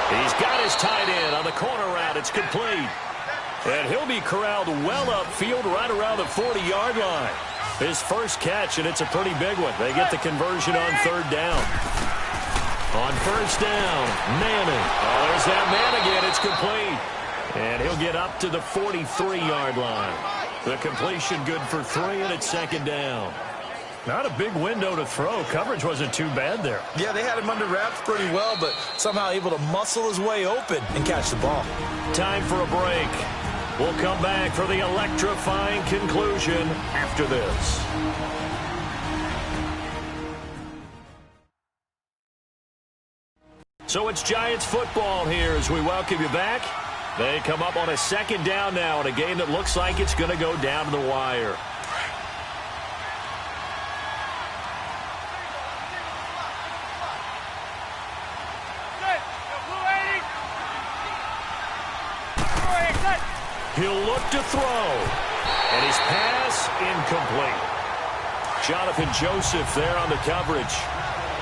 He's got his tight end on the corner route. It's complete. And he'll be corralled well upfield right around the 40-yard line. His first catch, and it's a pretty big one. They get the conversion on third down. On first down, Manning. Oh, there's that man again. It's complete. And he'll get up to the 43-yard line. The completion good for 3, and it's second down. Not a big window to throw. Coverage wasn't too bad there. Yeah, they had him under wraps pretty well, but somehow able to muscle his way open and catch the ball. Time for a break. We'll come back for the electrifying conclusion after this. So it's Giants football here as we welcome you back. They come up on a second down now in a game that looks like it's going to go down to the wire. He'll look to throw. And his pass incomplete. Jonathan Joseph there on the coverage.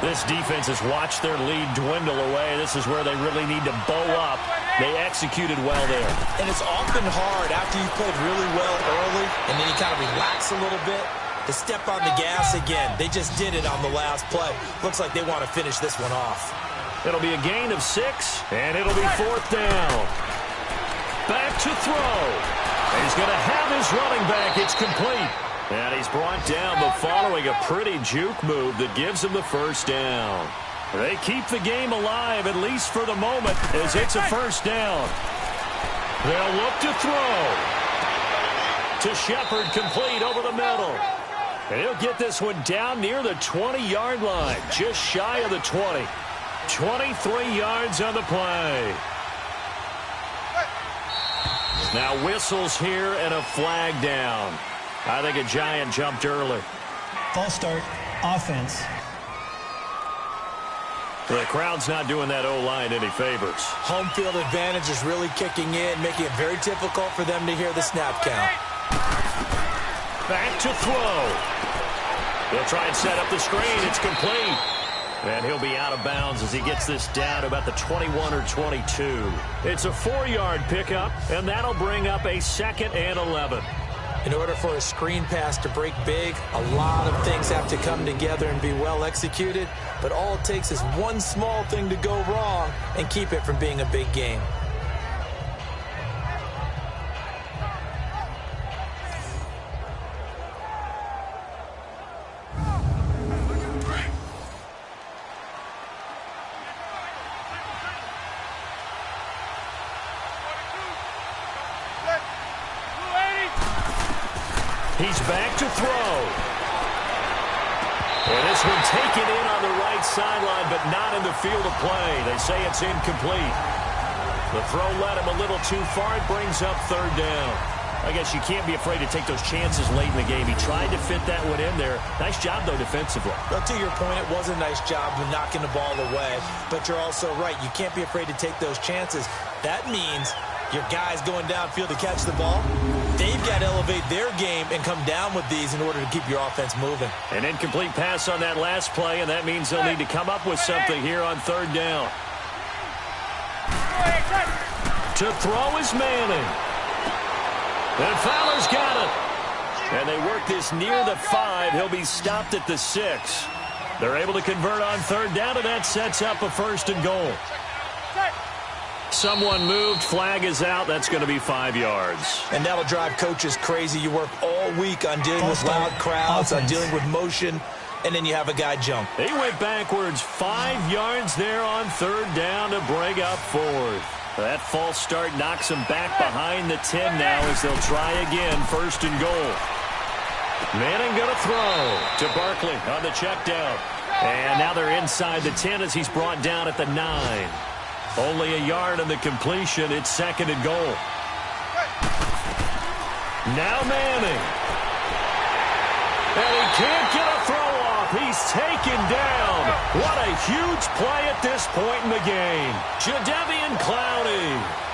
This defense has watched their lead dwindle away. This is where they really need to bow up. They executed well there. And it's often hard after you played really well early and then you kind of relax a little bit to step on the gas again. They just did it on the last play. Looks like they want to finish this one off. It'll be a gain of 6, and it'll be fourth down. Back to throw. And he's going to have his running back. It's complete. And he's brought down, but following a pretty juke move that gives him the first down. They keep the game alive, at least for the moment, as it's a first down. They'll look to throw. To Shepard, complete over the middle. And he'll get this one down near the 20-yard line, just shy of the 20. 23 yards on the play. Now whistles here and a flag down. I think a Giant jumped early. False start, offense. The crowd's not doing that O-line any favors. Home field advantage is really kicking in, making it very difficult for them to hear the snap count. Back to throw. He'll try and set up the screen. It's complete. And he'll be out of bounds as he gets this down to about the 21 or 22. It's a 4-yard pickup, and that'll bring up a 2nd and 11. In order for a screen pass to break big, a lot of things have to come together and be well executed, but all it takes is one small thing to go wrong and keep it from being a big game. He's back to throw. And this one taken in on the right sideline, but not in the field of play. They say it's incomplete. The throw led him a little too far. It brings up third down. I guess you can't be afraid to take those chances late in the game. He tried to fit that one in there. Nice job, though, defensively. Well, to your point, it was a nice job of knocking the ball away. But you're also right. You can't be afraid to take those chances. That means your guys going downfield to catch the ball, they've got to elevate their game and come down with these in order to keep your offense moving. An incomplete pass on that last play, and that means they'll need to come up with something here on third down. To throw is Manning. And Fowler's got it. And they work this near the 5. He'll be stopped at the 6. They're able to convert on third down, and that sets up a 1st and goal. Someone moved. Flag is out. That's going to be 5 yards. And that'll drive coaches crazy. You work all week on dealing with loud crowds, on dealing with motion, and then you have a guy jump. He went backwards 5 yards there on third down to bring up 4th. That false start knocks him back behind the 10 now as they'll try again, 1st and goal. Manning going to throw to Barkley on the check down. And now they're inside the 10 as he's brought down at the 9. Only a yard in the completion. It's 2nd and goal. Now Manning. And he can't get a throw off. He's taken down. What a huge play at this point in the game. Jadeveon Clowney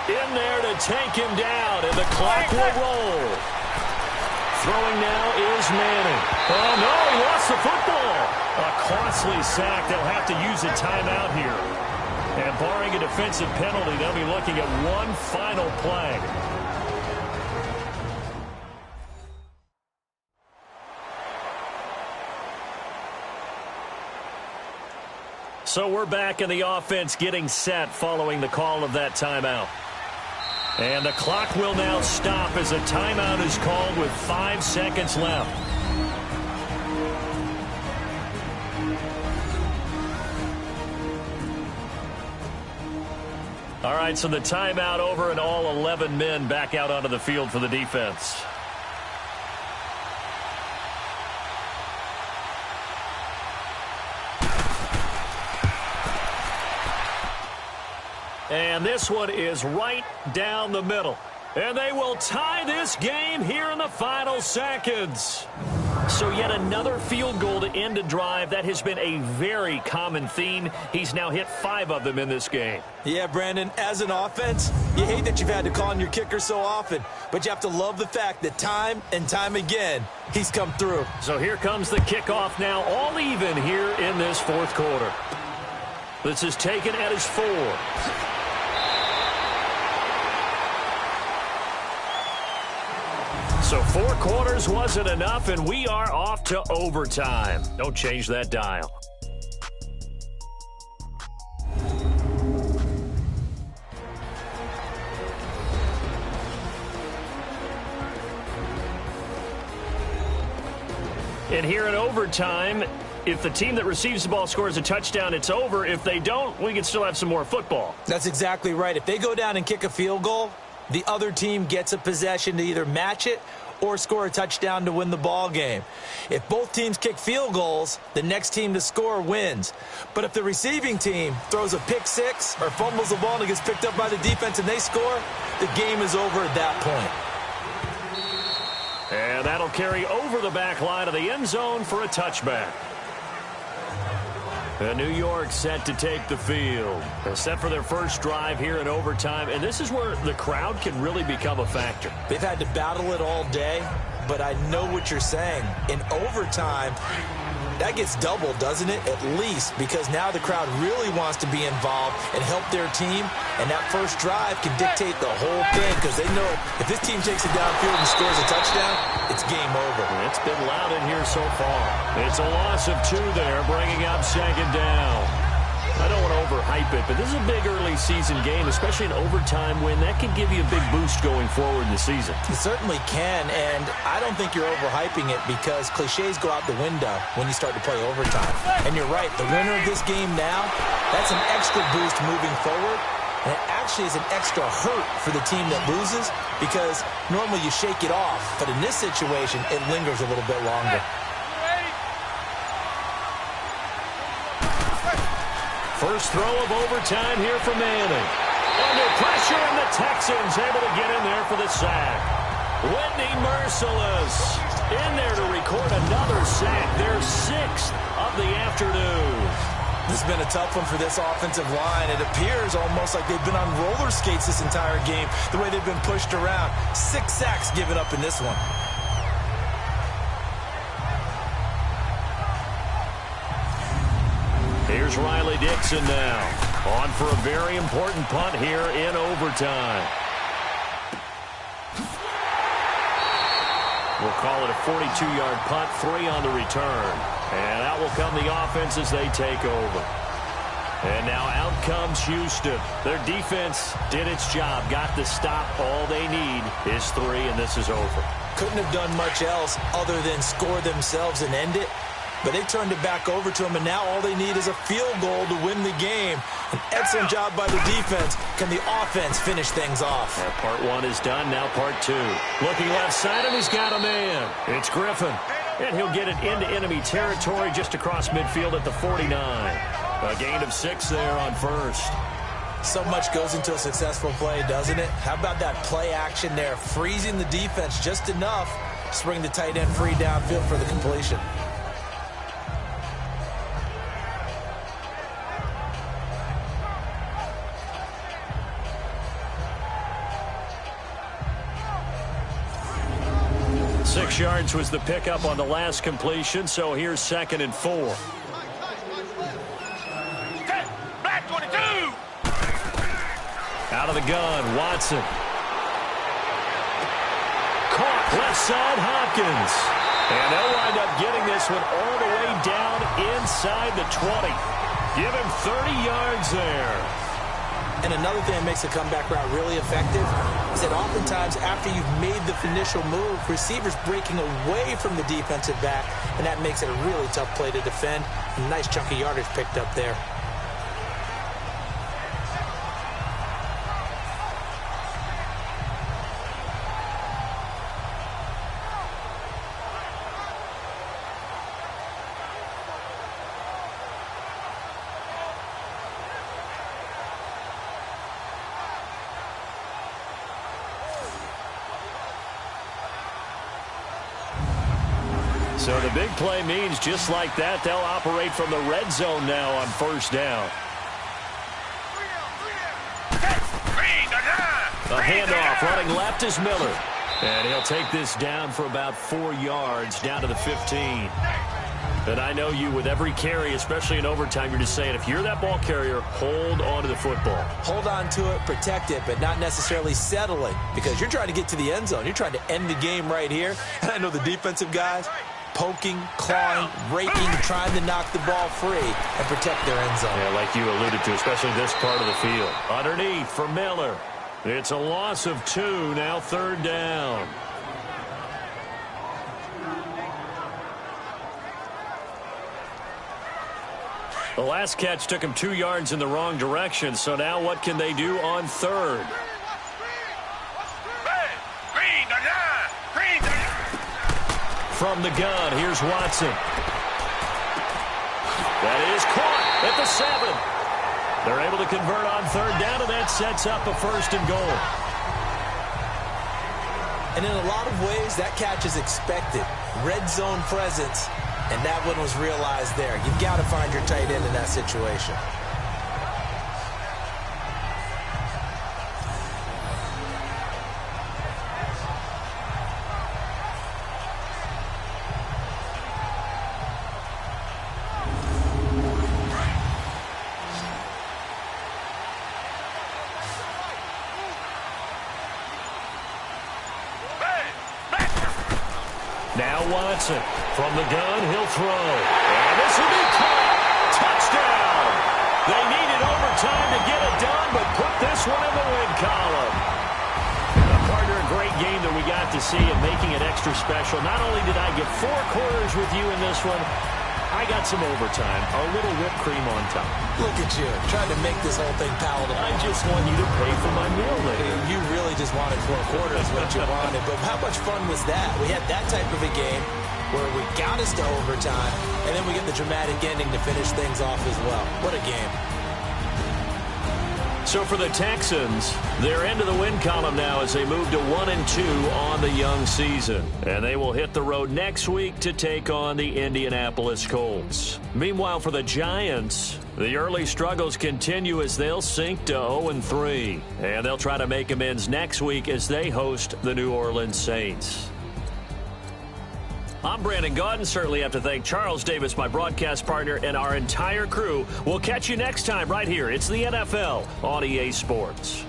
in there to take him down, and the clock will roll. Throwing now is Manning. Oh, no, he lost the football. A costly sack. They'll have to use a timeout here. And barring a defensive penalty, they'll be looking at one final play. So we're back in the offense getting set following the call of that timeout. And the clock will now stop as a timeout is called with 5 seconds left. All right, so the timeout over and all 11 men back out onto the field for the defense. And this one is right down the middle. And they will tie this game here in the final seconds. So yet another field goal to end a drive. That has been a very common theme. He's now hit 5 of them in this game. Yeah, Brandon, as an offense, you hate that you've had to call on your kicker so often, but you have to love the fact that time and time again, he's come through. So here comes the kickoff now, all even here in this 4th quarter. This is taken at his 4. So 4 quarters wasn't enough, and we are off to overtime. Don't change that dial. And here in overtime, if the team that receives the ball scores a touchdown, it's over. If they don't, we can still have some more football. That's exactly right. If they go down and kick a field goal, the other team gets a possession to either match it or score a touchdown to win the ball game. If both teams kick field goals, the next team to score wins. But if the receiving team throws a pick 6 or fumbles the ball and it gets picked up by the defense and they score, the game is over at that point. And that'll carry over the back line of the end zone for a touchback. And New York set to take the field. They're set for their first drive here in overtime, and this is where the crowd can really become a factor. They've had to battle it all day, but I know what you're saying. In overtime, that gets doubled, doesn't it? At least, because now the crowd really wants to be involved and help their team, and that first drive can dictate the whole thing because they know if this team takes it downfield and scores a touchdown, it's game over. It's been loud in here so far. It's a loss of 2 there, bringing up 2nd down. I don't want to overhype it, but this is a big early season game, especially an overtime win. That can give you a big boost going forward in the season. It certainly can, and I don't think you're overhyping it because cliches go out the window when you start to play overtime. And you're right, the winner of this game now, that's an extra boost moving forward, and it actually is an extra hurt for the team that loses because normally you shake it off, but in this situation, it lingers a little bit longer. First throw of overtime here for Manning. Under pressure, and the Texans able to get in there for the sack. Whitney Merciless in there to record another sack. Their 6th of the afternoon. This has been a tough one for this offensive line. It appears almost like they've been on roller skates this entire game, the way they've been pushed around. 6 sacks given up in this one. Here's Riley Dixon now. On for a very important punt here in overtime. We'll call it a 42-yard punt, 3 on the return. And out will come the offense as they take over. And now out comes Houston. Their defense did its job, got the stop. All they need is 3, and this is over. Couldn't have done much else other than score themselves and end it. But they turned it back over to them, and now all they need is a field goal to win the game. An excellent job by the defense. Can the offense finish things off? That part 1 is done. Now part 2. Looking left side, and he's got a man. It's Griffin. And he'll get it into enemy territory just across midfield at the 49. A gain of 6 there on first. So much goes into a successful play, doesn't it? How about that play action there, freezing the defense just enough to bring the tight end free downfield for the completion. Six yards was the pickup on the last completion, so here's 2nd and 4. Black 22! Out of the gun, Watson. Caught left side, Hopkins. And they'll wind up getting this one all the way down inside the 20. Give him 30 yards there. And another thing that makes a comeback route really effective is that oftentimes after you've made the initial move, receivers breaking away from the defensive back, and that makes it a really tough play to defend. A nice chunk of yardage picked up there. So the big play means just like that, they'll operate from the red zone now on first down. A handoff running left is Miller. And he'll take this down for about 4 yards down to the 15. And I know you with every carry, especially in overtime, you're just saying if you're that ball carrier, hold on to the football. Hold on to it, protect it, but not necessarily settling because you're trying to get to the end zone. You're trying to end the game right here. And I know the defensive guys poking, clawing, raking, trying to knock the ball free and protect their end zone. Yeah, like you alluded to, especially this part of the field. Underneath for Miller. It's a loss of 2, now 3rd down. The last catch took him 2 yards in the wrong direction, so now what can they do on 3rd? From the gun, here's Watson. That is caught at the 7. They're able to convert on 3rd down, and that sets up a 1st and goal. And in a lot of ways, that catch is expected. Red zone presence, and that one was realized there. You've got to find your tight end in that situation. Now Watson from the gun, he'll throw. And this will be caught. Touchdown. They needed overtime to get it done, but put this one in the win column. Partner, a great game that we got to see and making it extra special. Not only did I get 4 quarters with you in this one, I got some overtime, a little whipped cream on top. Look at you, trying to make this whole thing palatable. I just want you to pay for my meal later. You really just wanted 4 quarters what you wanted, but how much fun was that? We had that type of a game where we got us to overtime, and then we get the dramatic ending to finish things off as well. What a game. So for the Texans, they're into the win column now as they move to 1-2 on the young season. And they will hit the road next week to take on the Indianapolis Colts. Meanwhile, for the Giants, the early struggles continue as they'll sink to 0-3. And they'll try to make amends next week as they host the New Orleans Saints. I'm Brandon Gaudin. Certainly have to thank Charles Davis, my broadcast partner, and our entire crew. We'll catch you next time right here. It's the NFL on EA Sports.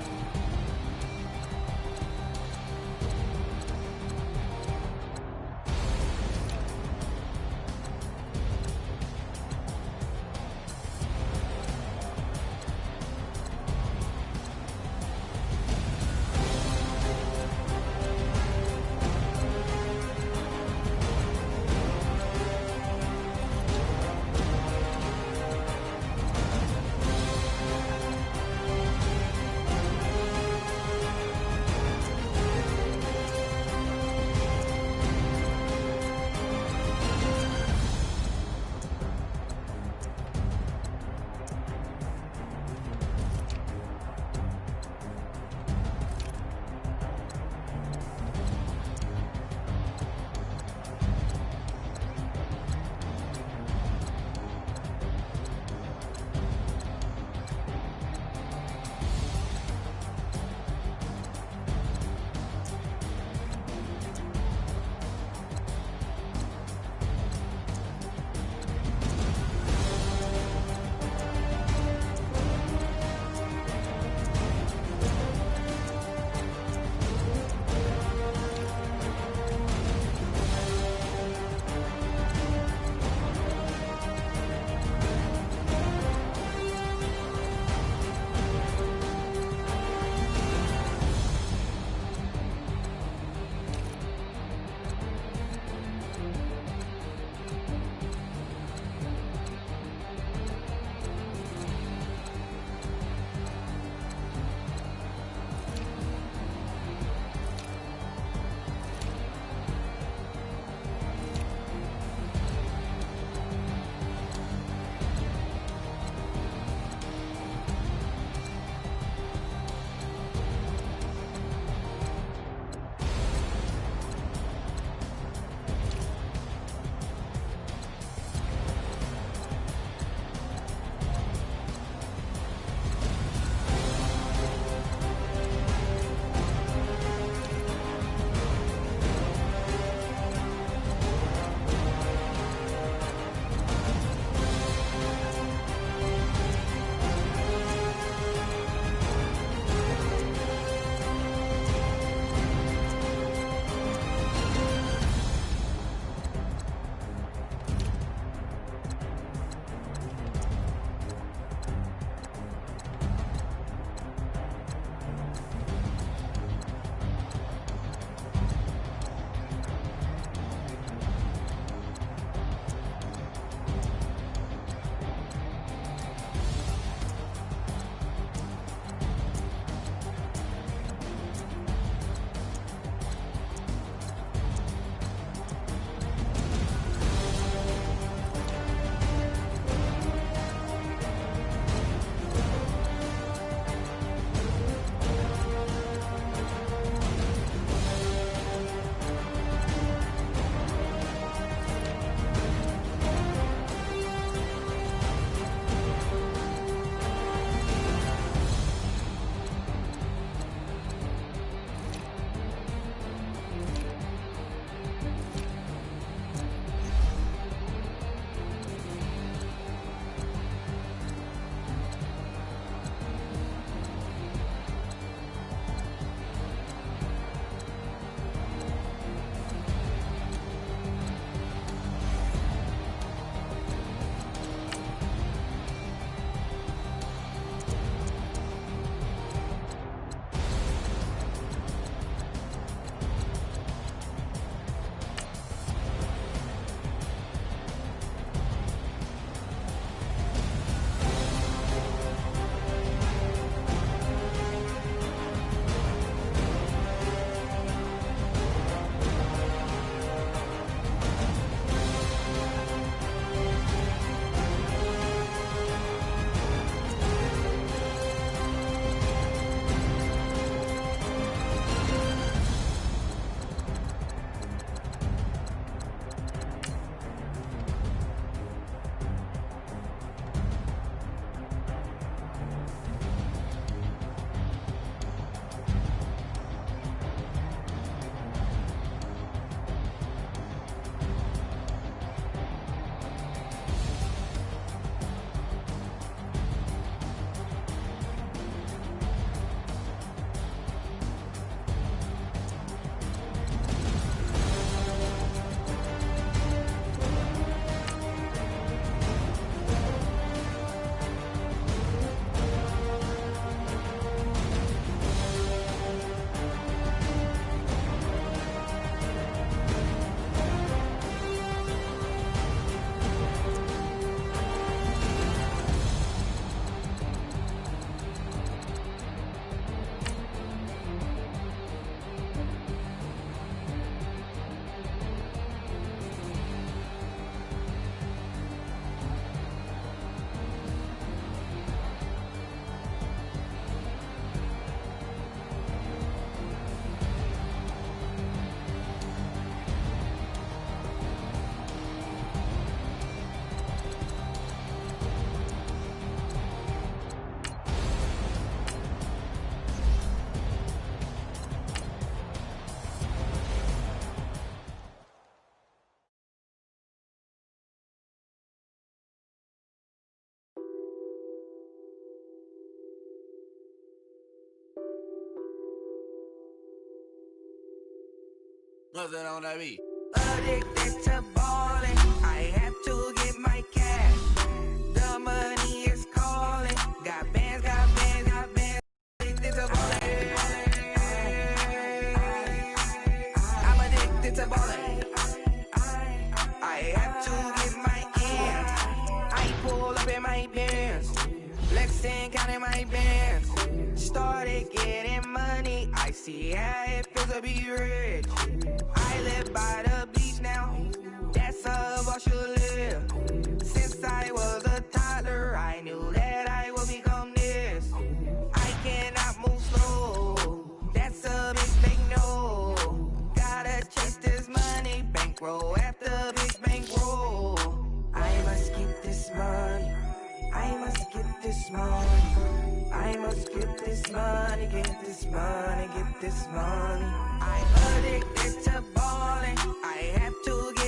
What's that on that beat? Addicted to balling, I have to get my cash. The money is calling. Got bands, got bands, got bands. Addicted to balling. I'm addicted to balling. I have to get my ends. I pull up in my pants. Flexing, counting my bands. Started getting money. I see how it feels to be rich. I live by the beach now. That's how I should live. Since I was a toddler, I knew that I would become this. I cannot move slow. That's a big no. Gotta chase this money. Bankroll after big bankroll. I must get this money. I must get this money. I must get this money. Get this money. Get this money. I'm addicted to balling. I have to get